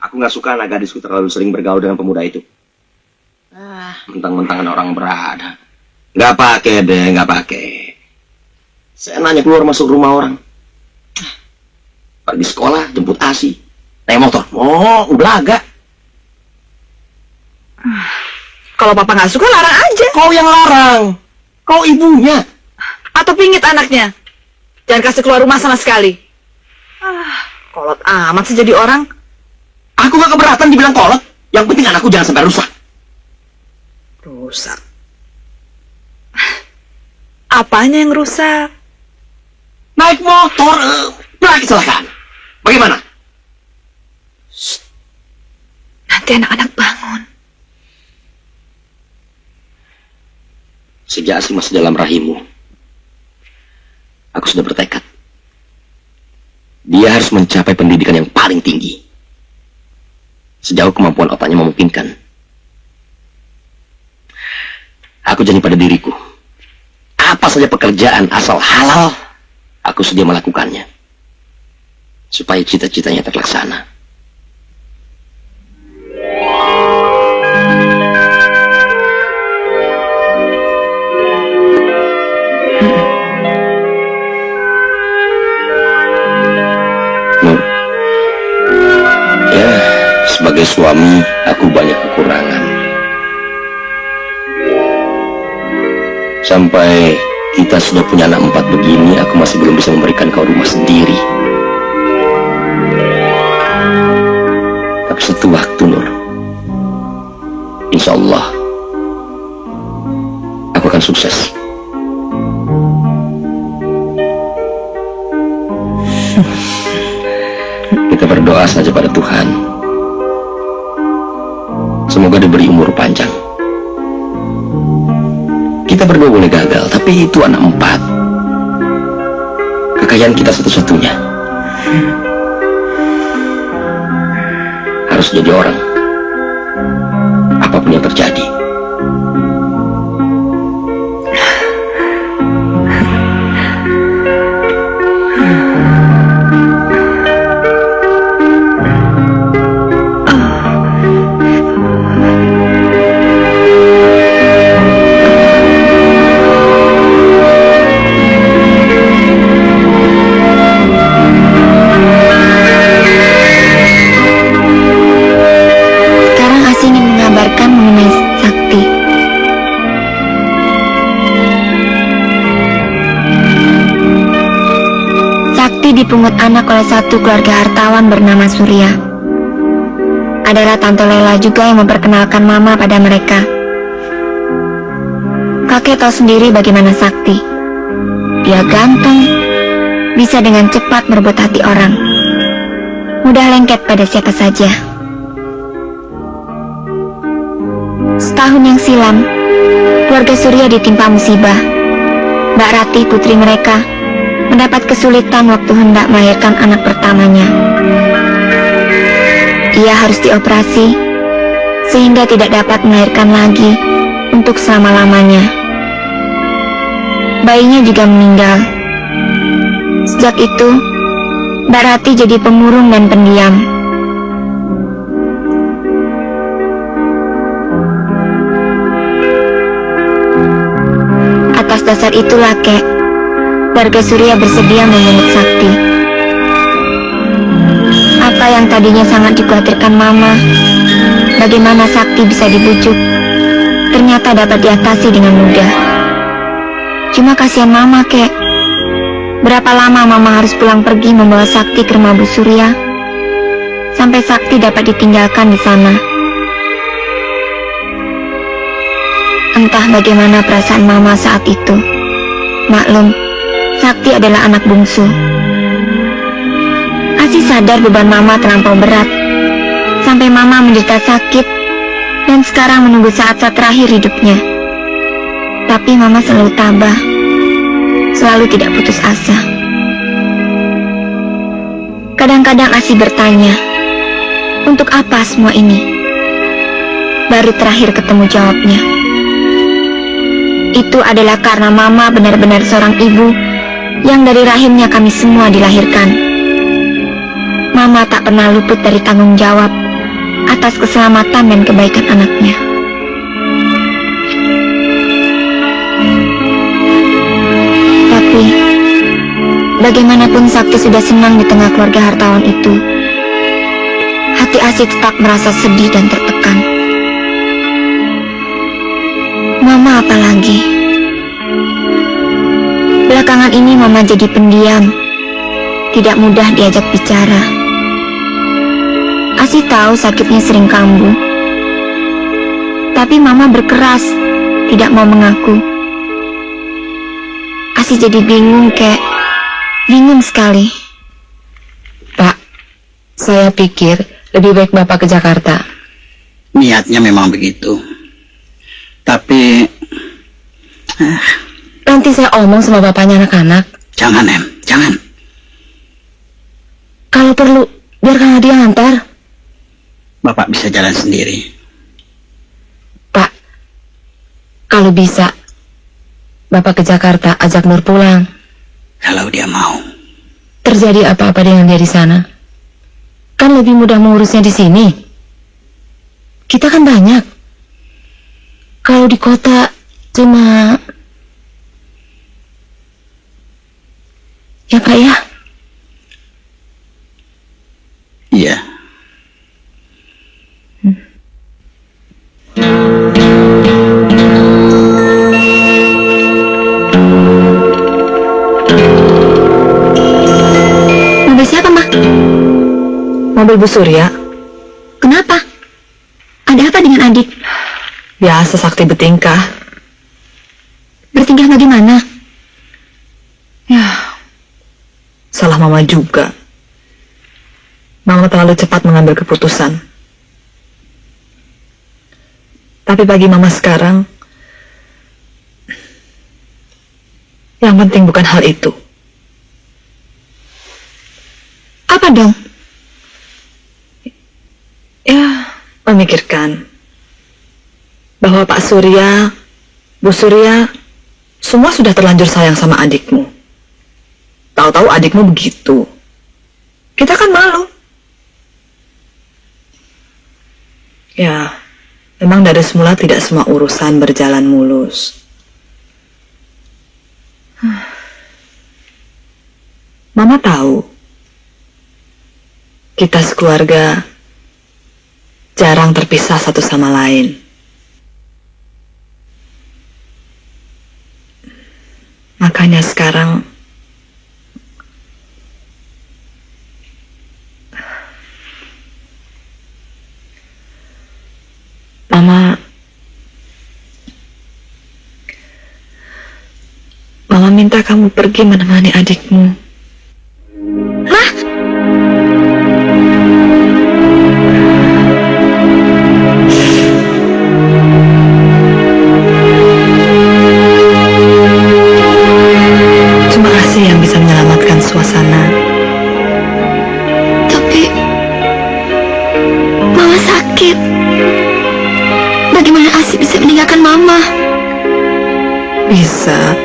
Aku nggak suka anak gadisku terlalu sering bergaul dengan pemuda itu. Mentang-mentangan orang berada. Nggak pakai deh, nggak pakai. Saya nanya keluar masuk rumah orang. Pergi sekolah, jemput ASI. Naik motor, belaga. Kalau papa nggak suka, larang aja. Kau yang larang. Kau ibunya. Atau pingit anaknya. Jangan kasih keluar rumah sama sekali. Kolot amat sih jadi orang. Aku nggak keberatan dibilang kolot. Yang penting anakku jangan sampai rusak. Rusak. Apanya yang rusak? Naik motor, belaga kecelakaan. Bagaimana? Nanti anak-anak bangun. Sejak ASI masih dalam rahimmu, aku sudah bertekad. Dia harus mencapai pendidikan yang paling tinggi. Sejauh kemampuan otaknya memungkinkan. Aku janji pada diriku. Apa saja pekerjaan asal halal, aku sedia melakukannya. Supaya cita-citanya terlaksana. Nur, ya, sebagai suami, aku banyak kekurangan. Sampai kita sudah punya anak 4 begini, aku masih belum bisa memberikan kau rumah sendiri. Tapi suatu waktu, Nur, insya Allah, aku akan sukses. Kita berdoa saja pada Tuhan. Semoga diberi umur panjang. Kita berdua boleh gagal, tapi itu anak 4. Kekayaan kita satu-satunya. Harus jadi orang. Apapun yang terjadi. Dipungut anak oleh satu keluarga hartawan bernama Surya. Adalah Tante Lela juga yang memperkenalkan Mama pada mereka. Kakek tahu sendiri bagaimana Sakti. Dia ganteng, bisa dengan cepat merebut hati orang, mudah lengket pada siapa saja. Setahun yang silam, keluarga Surya ditimpa musibah. Mbak Ratih, putri mereka, mendapat kesulitan waktu hendak melahirkan anak pertamanya. Ia harus dioperasi sehingga tidak dapat melahirkan lagi untuk selama-lamanya. Bayinya juga meninggal. Sejak itu, Mbak Rati jadi pemurung dan pendiam. Atas dasar itulah, Kek, keluarga Surya bersedia memungut Sakti. Apa yang tadinya sangat dikhawatirkan Mama, bagaimana Sakti bisa dibujuk, ternyata dapat diatasi dengan mudah. Cuma kasihan Mama, Kek. Berapa lama Mama harus pulang pergi membawa Sakti ke rumah Bu Surya, sampai Sakti dapat ditinggalkan di sana. Entah bagaimana perasaan Mama saat itu. Maklum, Sakti adalah anak bungsu. Asi sadar beban Mama terlampau berat, sampai Mama menderita sakit dan sekarang menunggu saat-saat terakhir hidupnya. Tapi Mama selalu tabah, selalu tidak putus asa. Kadang-kadang Asi bertanya, untuk apa semua ini? Baru terakhir ketemu jawabnya. Itu adalah karena Mama benar-benar seorang ibu yang dari rahimnya kami semua dilahirkan. Mama tak pernah luput dari tanggung jawab atas keselamatan dan kebaikan anaknya. Tapi, bagaimanapun Sakti sudah senang di tengah keluarga hartawan itu, hati Asi tetap merasa sedih dan tertekan. Mama apalagi. Belakangan ini Mama jadi pendiam, tidak mudah diajak bicara. Asi tahu sakitnya sering kambuh, tapi Mama berkeras, tidak mau mengaku. Asi jadi bingung, Kek. Bingung sekali. Pak, saya pikir lebih baik Bapak ke Jakarta. Niatnya memang begitu. Tapi Nanti saya omong sama bapaknya anak-anak. jangan, Em, jangan. Kalau perlu, biarkan dia antar. Bapak bisa jalan sendiri. Pak, kalau bisa, Bapak ke Jakarta, ajak Nur pulang. Kalau dia mau. Terjadi apa-apa dengan dia di sana, kan lebih mudah mengurusnya di sini. Kita kan banyak. Kalau di kota cuma... Ya, Pak, ya? Iya. Mobil siapa, Ma? Mobil Bu Surya. Kenapa? Ada apa dengan adik? Biasa Sakti bertingkah. Bertingkah bagaimana? Ya, salah Mama juga. Mama terlalu cepat mengambil keputusan. Tapi bagi Mama sekarang, yang penting bukan hal itu. Apa dong? Ya, memikirkan bahwa Pak Surya, Bu Surya, semua sudah terlanjur sayang sama adikmu. Tahu-tahu adikmu begitu. Kita kan malu. Ya, memang dari semula tidak semua urusan berjalan mulus. Mama tahu, kita sekeluarga jarang terpisah satu sama lain. Makanya sekarang Mama minta kamu pergi menemani adikmu. Cuma Asi yang bisa menyelamatkan suasana. Tapi Mama sakit. Asih meninggalkan Mama. Bisa.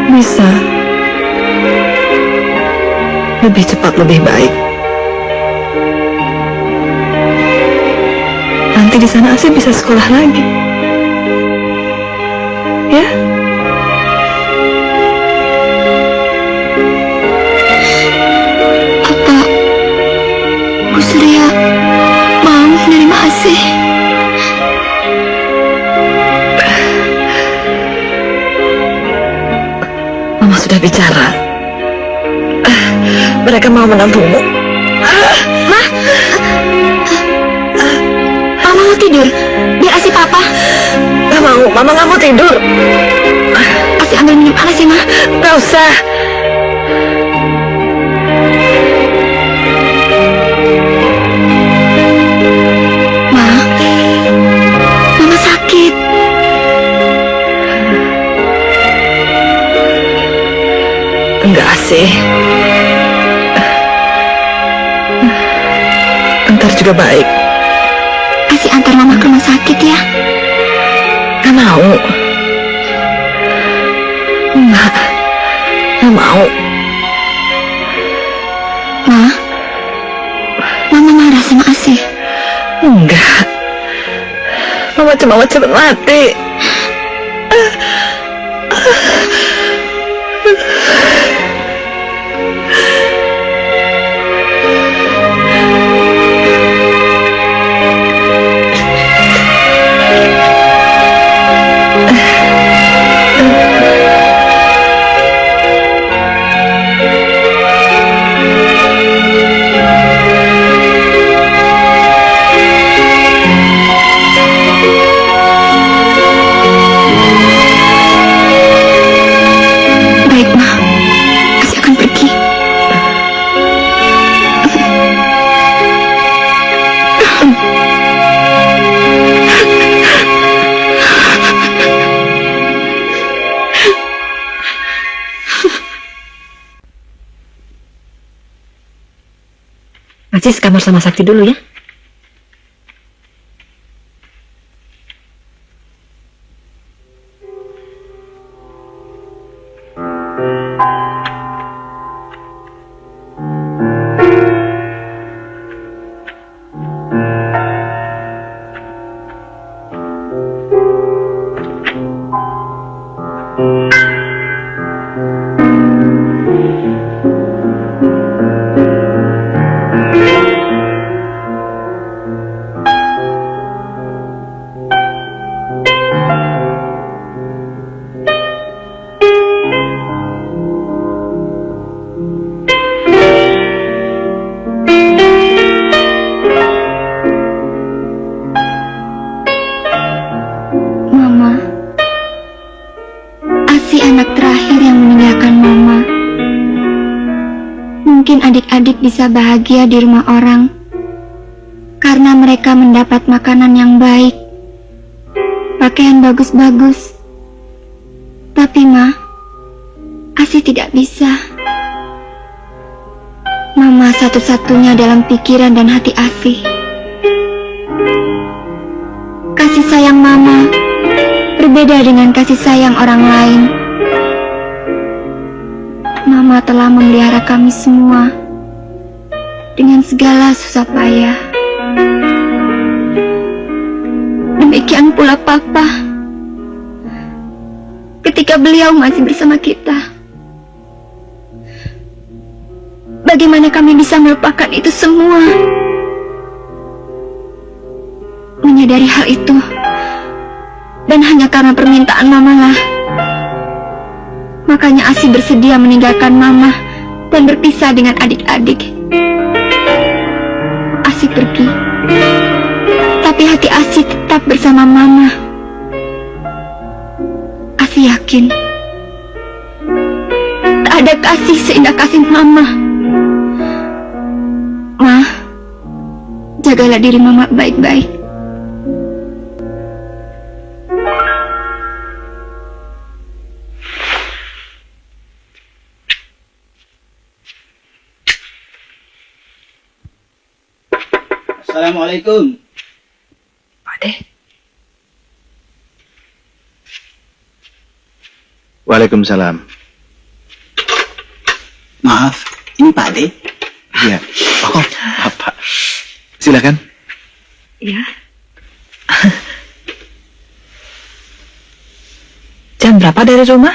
Bisa. Lebih cepat, lebih baik. Nanti di sana Asih bisa sekolah lagi. Ya? Apa Bu Surya mau menerima Asih? Mama sudah bicara. Mereka mau menampungmu. Mama mau tidur. Biar Asih Papa. Gak mau, Mama gak mau tidur. Asih ambil minum panas ya, Ma. Gak usah. Ma, Mama sakit. Enggak sih. Ntar juga baik. Asih antar Mama ke rumah sakit ya. Gak mau. Enggak. Gak mau. Ma, Mama marah sama Asih. Enggak. Mama cuma mau cepet mati. Baik, Ma. Asih akan pergi. Aziz kamar sama Sakti dulu ya. Mama, Asih anak terakhir yang meninggalkan Mama. Mungkin adik-adik bisa bahagia di rumah orang karena mereka mendapat makanan yang baik, pakaian bagus-bagus. Tapi Ma, Asih tidak bisa. Mama satu-satunya dalam pikiran dan hati Asih. Kasih sayang Mama berbeda dengan kasih sayang orang lain. Mama telah memelihara kami semua dengan segala susah payah. Demikian pula Papa. Ketika beliau masih bersama kita, bagaimana kami bisa melupakan itu semua? Menyadari hal itu, dan hanya karena permintaan Mama lah, makanya Asih bersedia meninggalkan Mama dan berpisah dengan adik-adik. Asih pergi, tapi hati Asih tetap bersama Mama. Asih yakin tak ada kasih seindah kasih Mama. Ma, jagalah diri Mama baik-baik. Assalamualaikum. Pak Deh, Waalaikumsalam. Maaf, ini Pak De. Iya. Oh, Bapak. Silakan. Ya. Jam berapa dari rumah?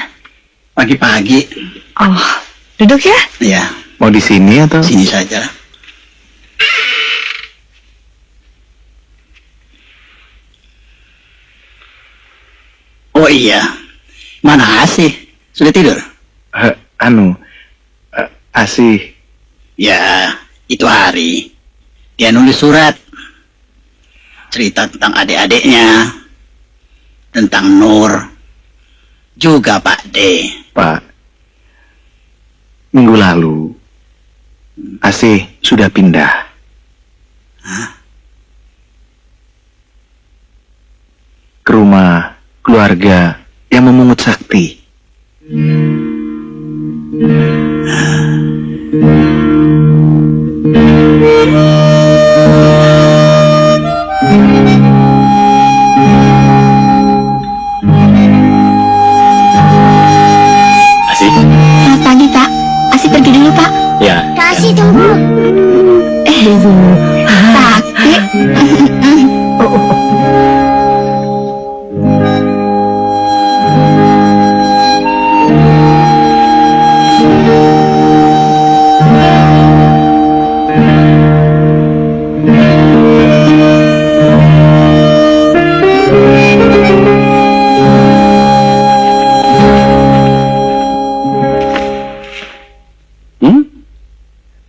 Pagi-pagi. Oh, duduk ya. Ya, Mau di sini atau? sini saja. Oh iya, mana Asih? Sudah tidur? Asih. Ya, itu Hari. Dia nulis surat. Cerita tentang adik-adiknya. Tentang Nur. Juga Pak D. Pak, minggu lalu Asih sudah pindah. Ke rumah keluarga yang memungut sakti. Asih? Selamat pagi, Pak. Asih pergi dulu, Pak. Ya. Kasih tunggu. Sakti.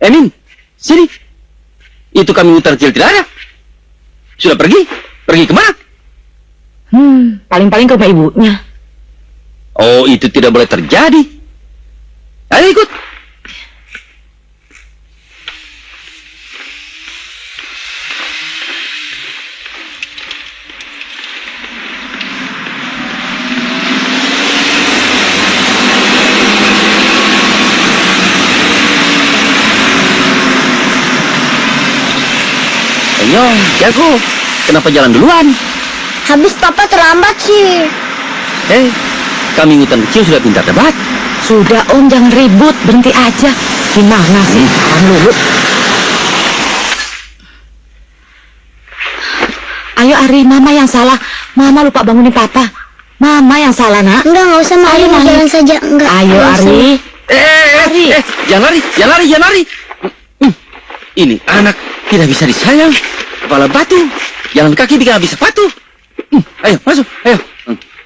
Emin, sini. Itu kami hutan kecil tidak ada. Sudah pergi? Pergi kemana? Paling-paling ke rumah ibunya. Oh, itu tidak boleh terjadi. Ayo ikut. Ayo, jago. Kenapa jalan duluan? Habis papa terlambat sih. Kami hutan kecil sudah pintar debat. Sudah Om, jangan ribut, berhenti aja. Gimana sih? Orang lulu. Ayo Ari, Mama yang salah. Mama lupa bangunin Papa. Mama yang salah, Nak. Enggak usah, Mari mau jalan saja. Enggak. Ayo nggak usah. Ari. Jangan lari. Ini anak tidak bisa disayang. Kepala batu, jalan kaki bikin habis sepatu. Ayo, masuk, ayo.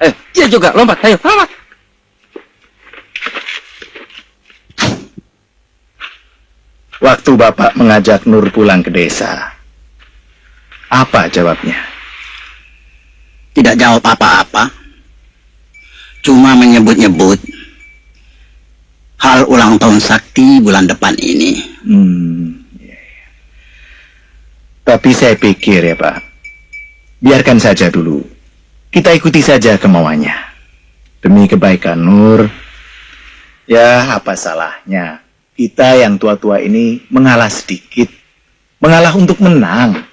Ayo, dia juga lompat, ayo, lompat. Waktu Bapak mengajak Nur pulang ke desa, apa jawabnya? Tidak jawab apa-apa. Cuma menyebut-nyebut hal ulang tahun sakti bulan depan ini. Iya. Tapi saya pikir ya Pak, biarkan saja dulu. Kita ikuti saja kemauannya. Demi kebaikan Nur, ya apa salahnya kita yang tua-tua ini mengalah sedikit. Mengalah untuk menang.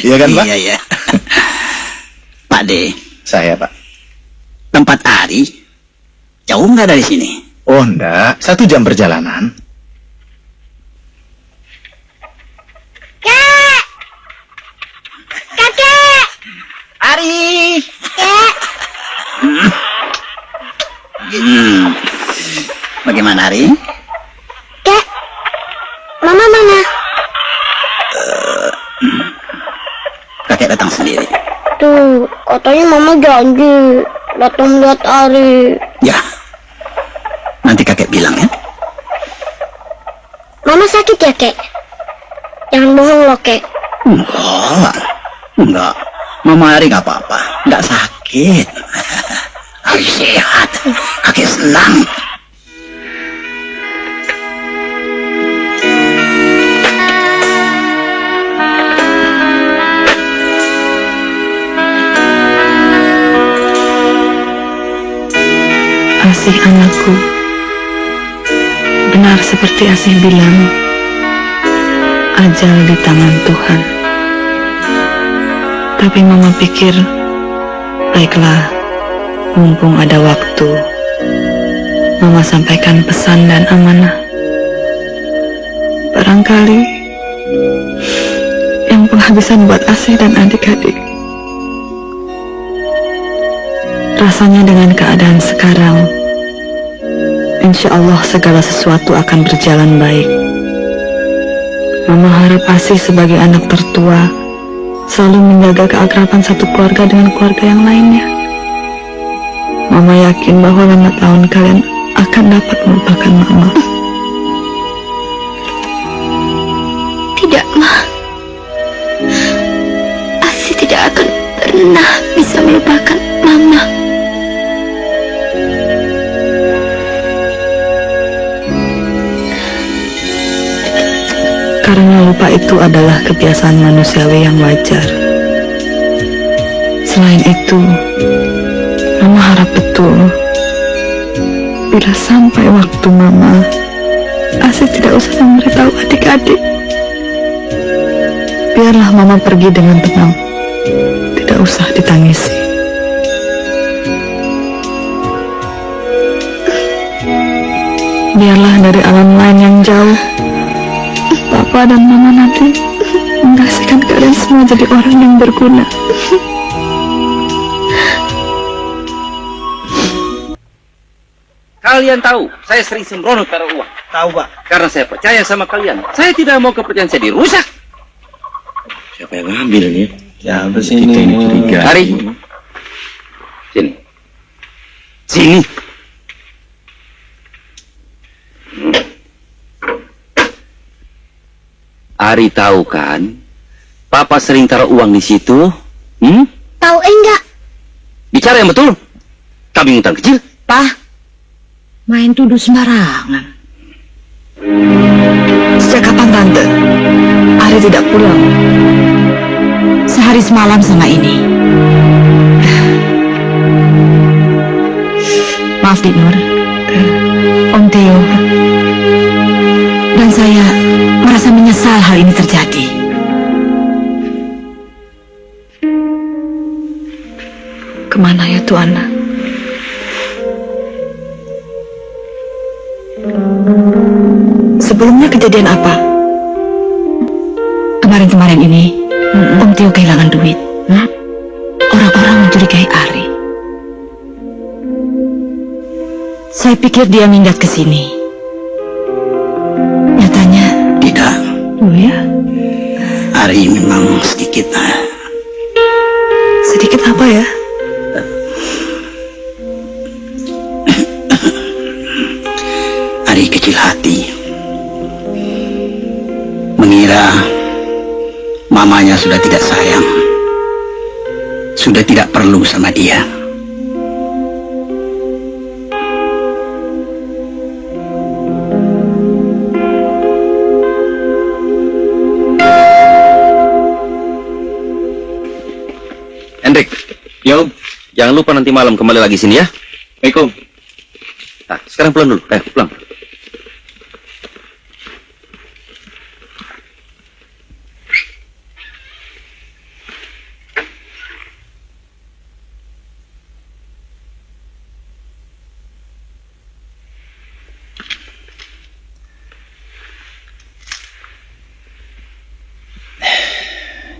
Iya kan Pak? Iya. Pak D, Saya Pak. tempat Ari jauh nggak dari sini? Oh enggak, 1 jam perjalanan. Kakek. Ari! Kek. Bagaimana Ari? Kek. Mama mana? Kakek datang sendiri. Tuh, katanya mama janji datang lihat Ari. Ya, nanti kakek bilang ya. Mama sakit ya, Kek? Jangan bohong loh, Kek. Enggak. Mama Ari nggak apa-apa, nggak sakit. Ari sehat, kakek senang. Asih anakku, benar seperti Asih bilang, ajal di tangan Tuhan. Tapi Mama pikir, baiklah, Mumpung ada waktu, Mama sampaikan pesan dan amanah. Barangkali yang penghabisan buat Asih dan adik-adik. Rasanya dengan keadaan sekarang, insya Allah segala sesuatu akan berjalan baik. Mama harap Asih sebagai anak tertua selalu menjaga keakraban satu keluarga dengan keluarga yang lainnya. Mama yakin bahwa 5 tahun kalian akan dapat melupakan Mama. Tidak, Ma. Asih tidak akan pernah bisa melupakan Mama. Karena lupa itu adalah kebiasaan manusiawi yang wajar. Selain itu, Mama harap betul bila sampai waktu Mama, Asih tidak usah memberitahu adik-adik. Biarlah Mama pergi dengan tenang, tidak usah ditangisi. Biarlah dari alam lain yang jauh, Papa dan Mama nanti mengasihkan kalian semua jadi orang yang berguna. Kalian tahu, saya sering sembrono taruh uang. Tahu, Pak. Karena saya percaya sama kalian. Saya tidak mau kepercayaan saya dirusak. Siapa yang ngambil nih? Siapa sih ini? Ari. Sini. Sini. Ari tahu kan? Papa sering taruh uang di situ. Tahu enggak? Bicara yang betul. Kambing hutan kecil. Pak, main tuduh sembarangan. Sejak kapan Tante Ari tidak pulang? Sehari semalam sama ini. Maaf, Dik Nur. Om Theo. Dan saya merasa menyesal hal ini terjadi. Kemana ya tuh anak? Sebelumnya kejadian apa? Kemarin-kemarin ini, Om Theo kehilangan duit. Orang-orang mencurigai Ari. Saya pikir dia minggat ke sini. Nyatanya Tidak. Oh ya? Ari memang sedikit Sedikit apa ya? Ari kecil hati. Mengira mamanya sudah tidak sayang. Sudah tidak perlu sama dia. Hendrik. Yo. Jangan lupa nanti malam kembali lagi sini ya. Assalamualaikum. Nah, sekarang pulang dulu. Pulang.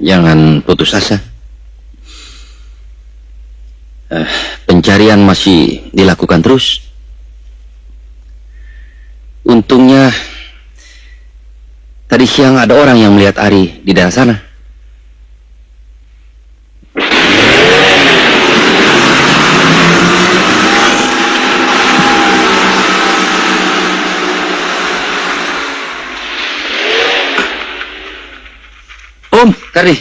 Jangan putus asa. Pencarian masih dilakukan terus. Untungnya tadi siang ada orang yang melihat Ari di daerah sana. Om, Kardi,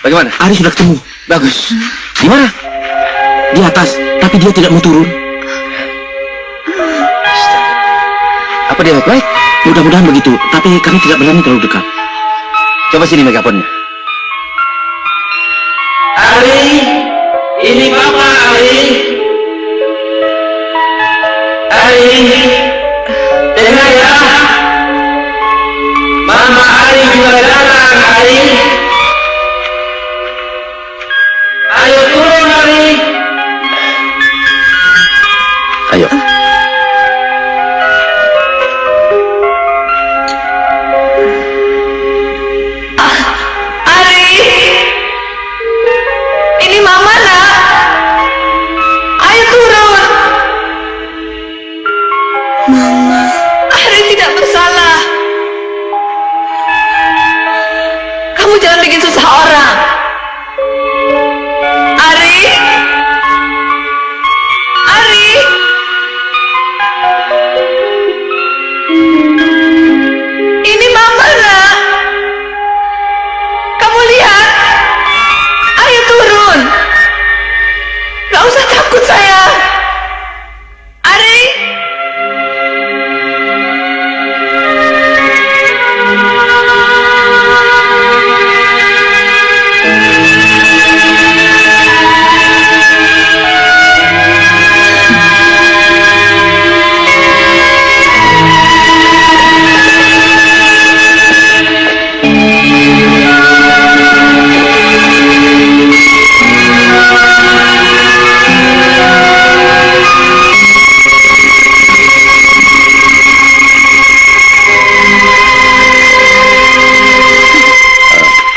bagaimana? Ari sudah ketemu. Bagus. Di mana? Di atas, tapi dia tidak mau turun. Apa dia baik-baik? Mudah-mudahan begitu, tapi kami tidak berani terlalu dekat. Coba sini megafonnya. Ari, ini Papa Ari. Ari, dengar ya. Mama Ari juga datang, Ari. Ayo turun, Ari. jangan bikin susah orang. Ari? Ari? Ini Mama, nak. Kamu lihat? Ayo turun. Gak usah takut, sayang. Ari?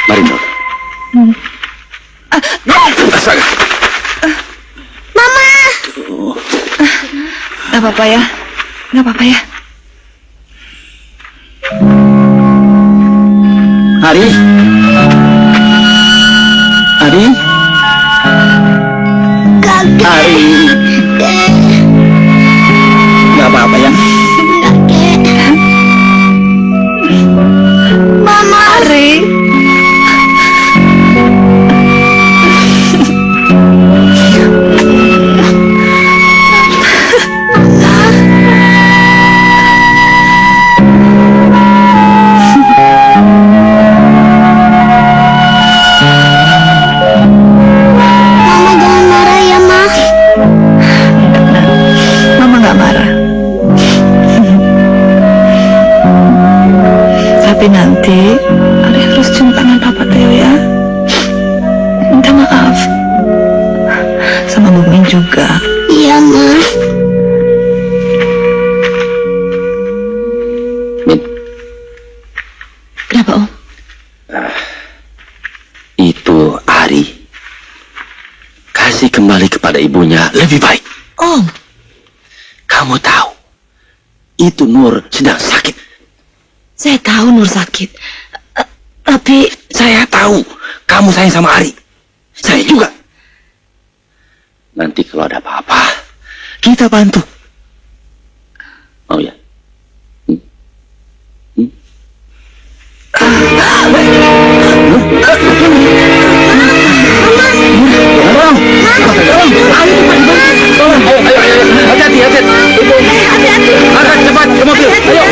Mari, Nur. Astaga. Gak apa-apa ya. Gak apa-apa ya. Ari? Ari? Kakek, Ari? Dek, Gak apa-apa ya? kakek. Mama, Ari? Mama jangan marah ya, Ma. Mama gak marah. Tapi nanti Ari harus cium tangan Papa Teo ya. Minta maaf. Sama Bu Min juga. Iya, Ma. Min, Kenapa, Om? itu Ari. Kasih kembali kepada ibunya lebih baik. Om, Kamu tahu, itu Nur sedang sakit. saya tahu Nur sakit. Tapi Saya tahu kamu sayang sama Ari. Saya juga. Nanti kalau ada apa-apa, kita bantu. Mau ya? Hati-hati, hati-hati. Angkat cepat ke mobil. Ayo.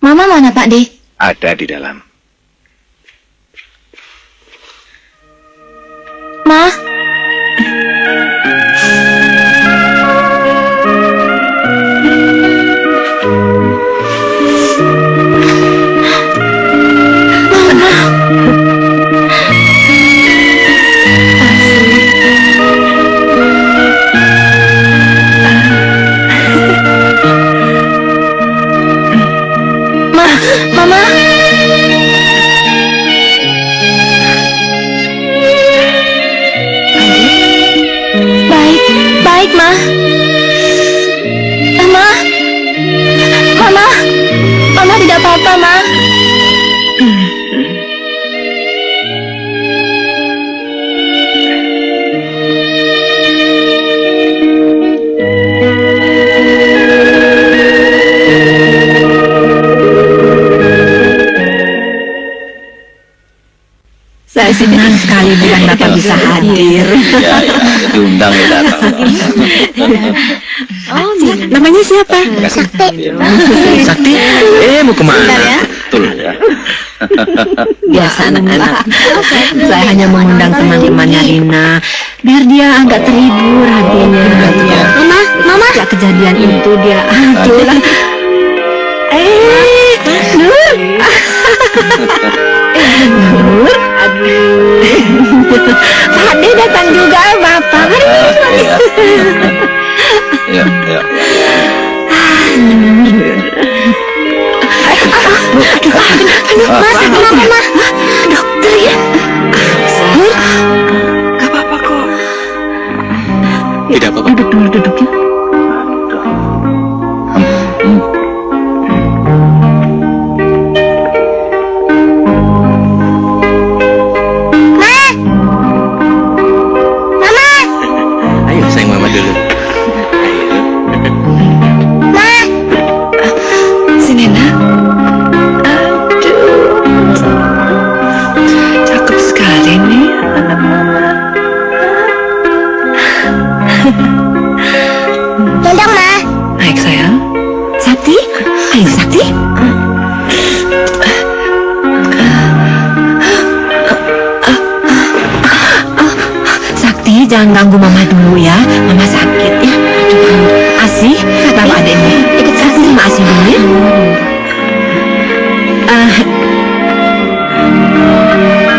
Mama mana, Pak De? Ada di dalam. Ma? Ma. Mama. Mama. Mama tidak apa-apa, Ma. Saya senang sekali dengan Bapak bisa hadir. Ya, diundang ya datang. Oh, namanya siapa? Sakti. Sakti? Mau kemana? Bentar ya. Betul ya. Biasa anak-anak. Saya hanya mengundang teman-temannya Rina, biar dia agak terhibur hatinya. Mama. Sejak kejadian itu dia aduh. Nur. Nur. Pak Ade datang juga, Bapak. Ya. Mama. Dokter ya? Nur, gak apa-apa kok. Tidak apa-apa. Duduk ya. Ayo sayang mama dulu. Si Nena. Aduh. Cakep sekali nih anak mama. Gendong, Ma. Baik sayang. Sakti, ayo Sakti. Sakti, jangan ganggu mama dulu ya. Mama sakit ya. Asih, bawa adiknya. Ikut Sakti sama Asih dulu ya.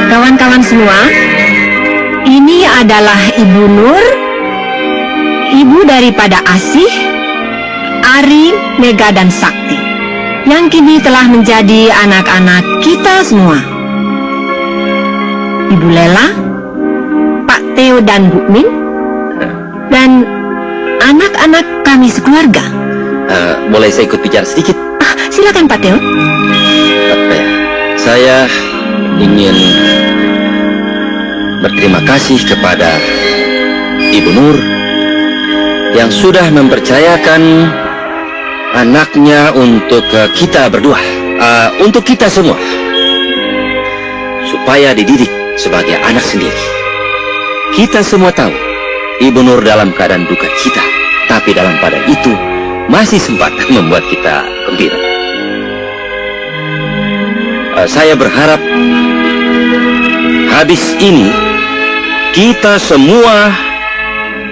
Kawan-kawan semua, ini adalah Ibu Nur, ibu daripada Asih, Ari, Mega, dan Sakti, yang kini telah menjadi anak-anak kita semua. Ibu Lela, Pak Teo dan Bu Min, dan anak-anak kami sekeluarga. Boleh saya ikut bicara sedikit? Silakan Pak Teo. Apa ya? Saya ingin berterima kasih kepada Ibu Nur yang sudah mempercayakan anaknya untuk kita berdua, untuk kita semua, supaya dididik sebagai anak sendiri. Kita semua tahu Ibu Nur dalam keadaan duka cita, tapi dalam keadaan itu masih sempat membuat kita gembira. Saya berharap habis ini kita semua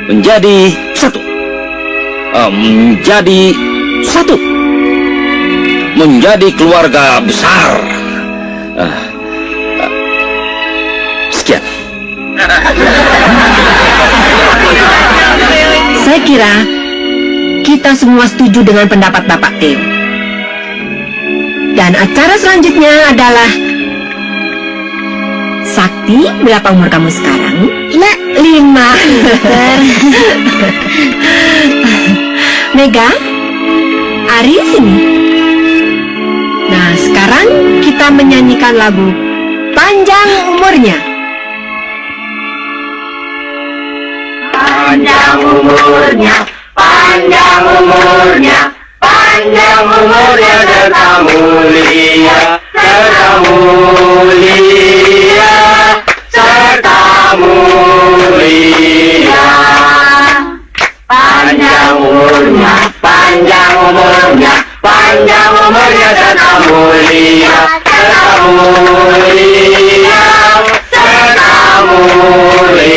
menjadi satu, menjadi keluarga besar. Sekian. Saya kira kita semua setuju dengan pendapat Bapak Teo. Dan acara selanjutnya adalah Sakti, berapa umur kamu sekarang? 5. Mega, Ari sini. Nah, sekarang kita menyanyikan lagu Panjang Umurnya. Panjang umurnya, panjang umurnya, panjang umurnya serta mulia, serta mulia, serta mulia. Panjang umurnya, panjang umurnya, panjang umurnya serta mulia, serta mulia, serta mulia.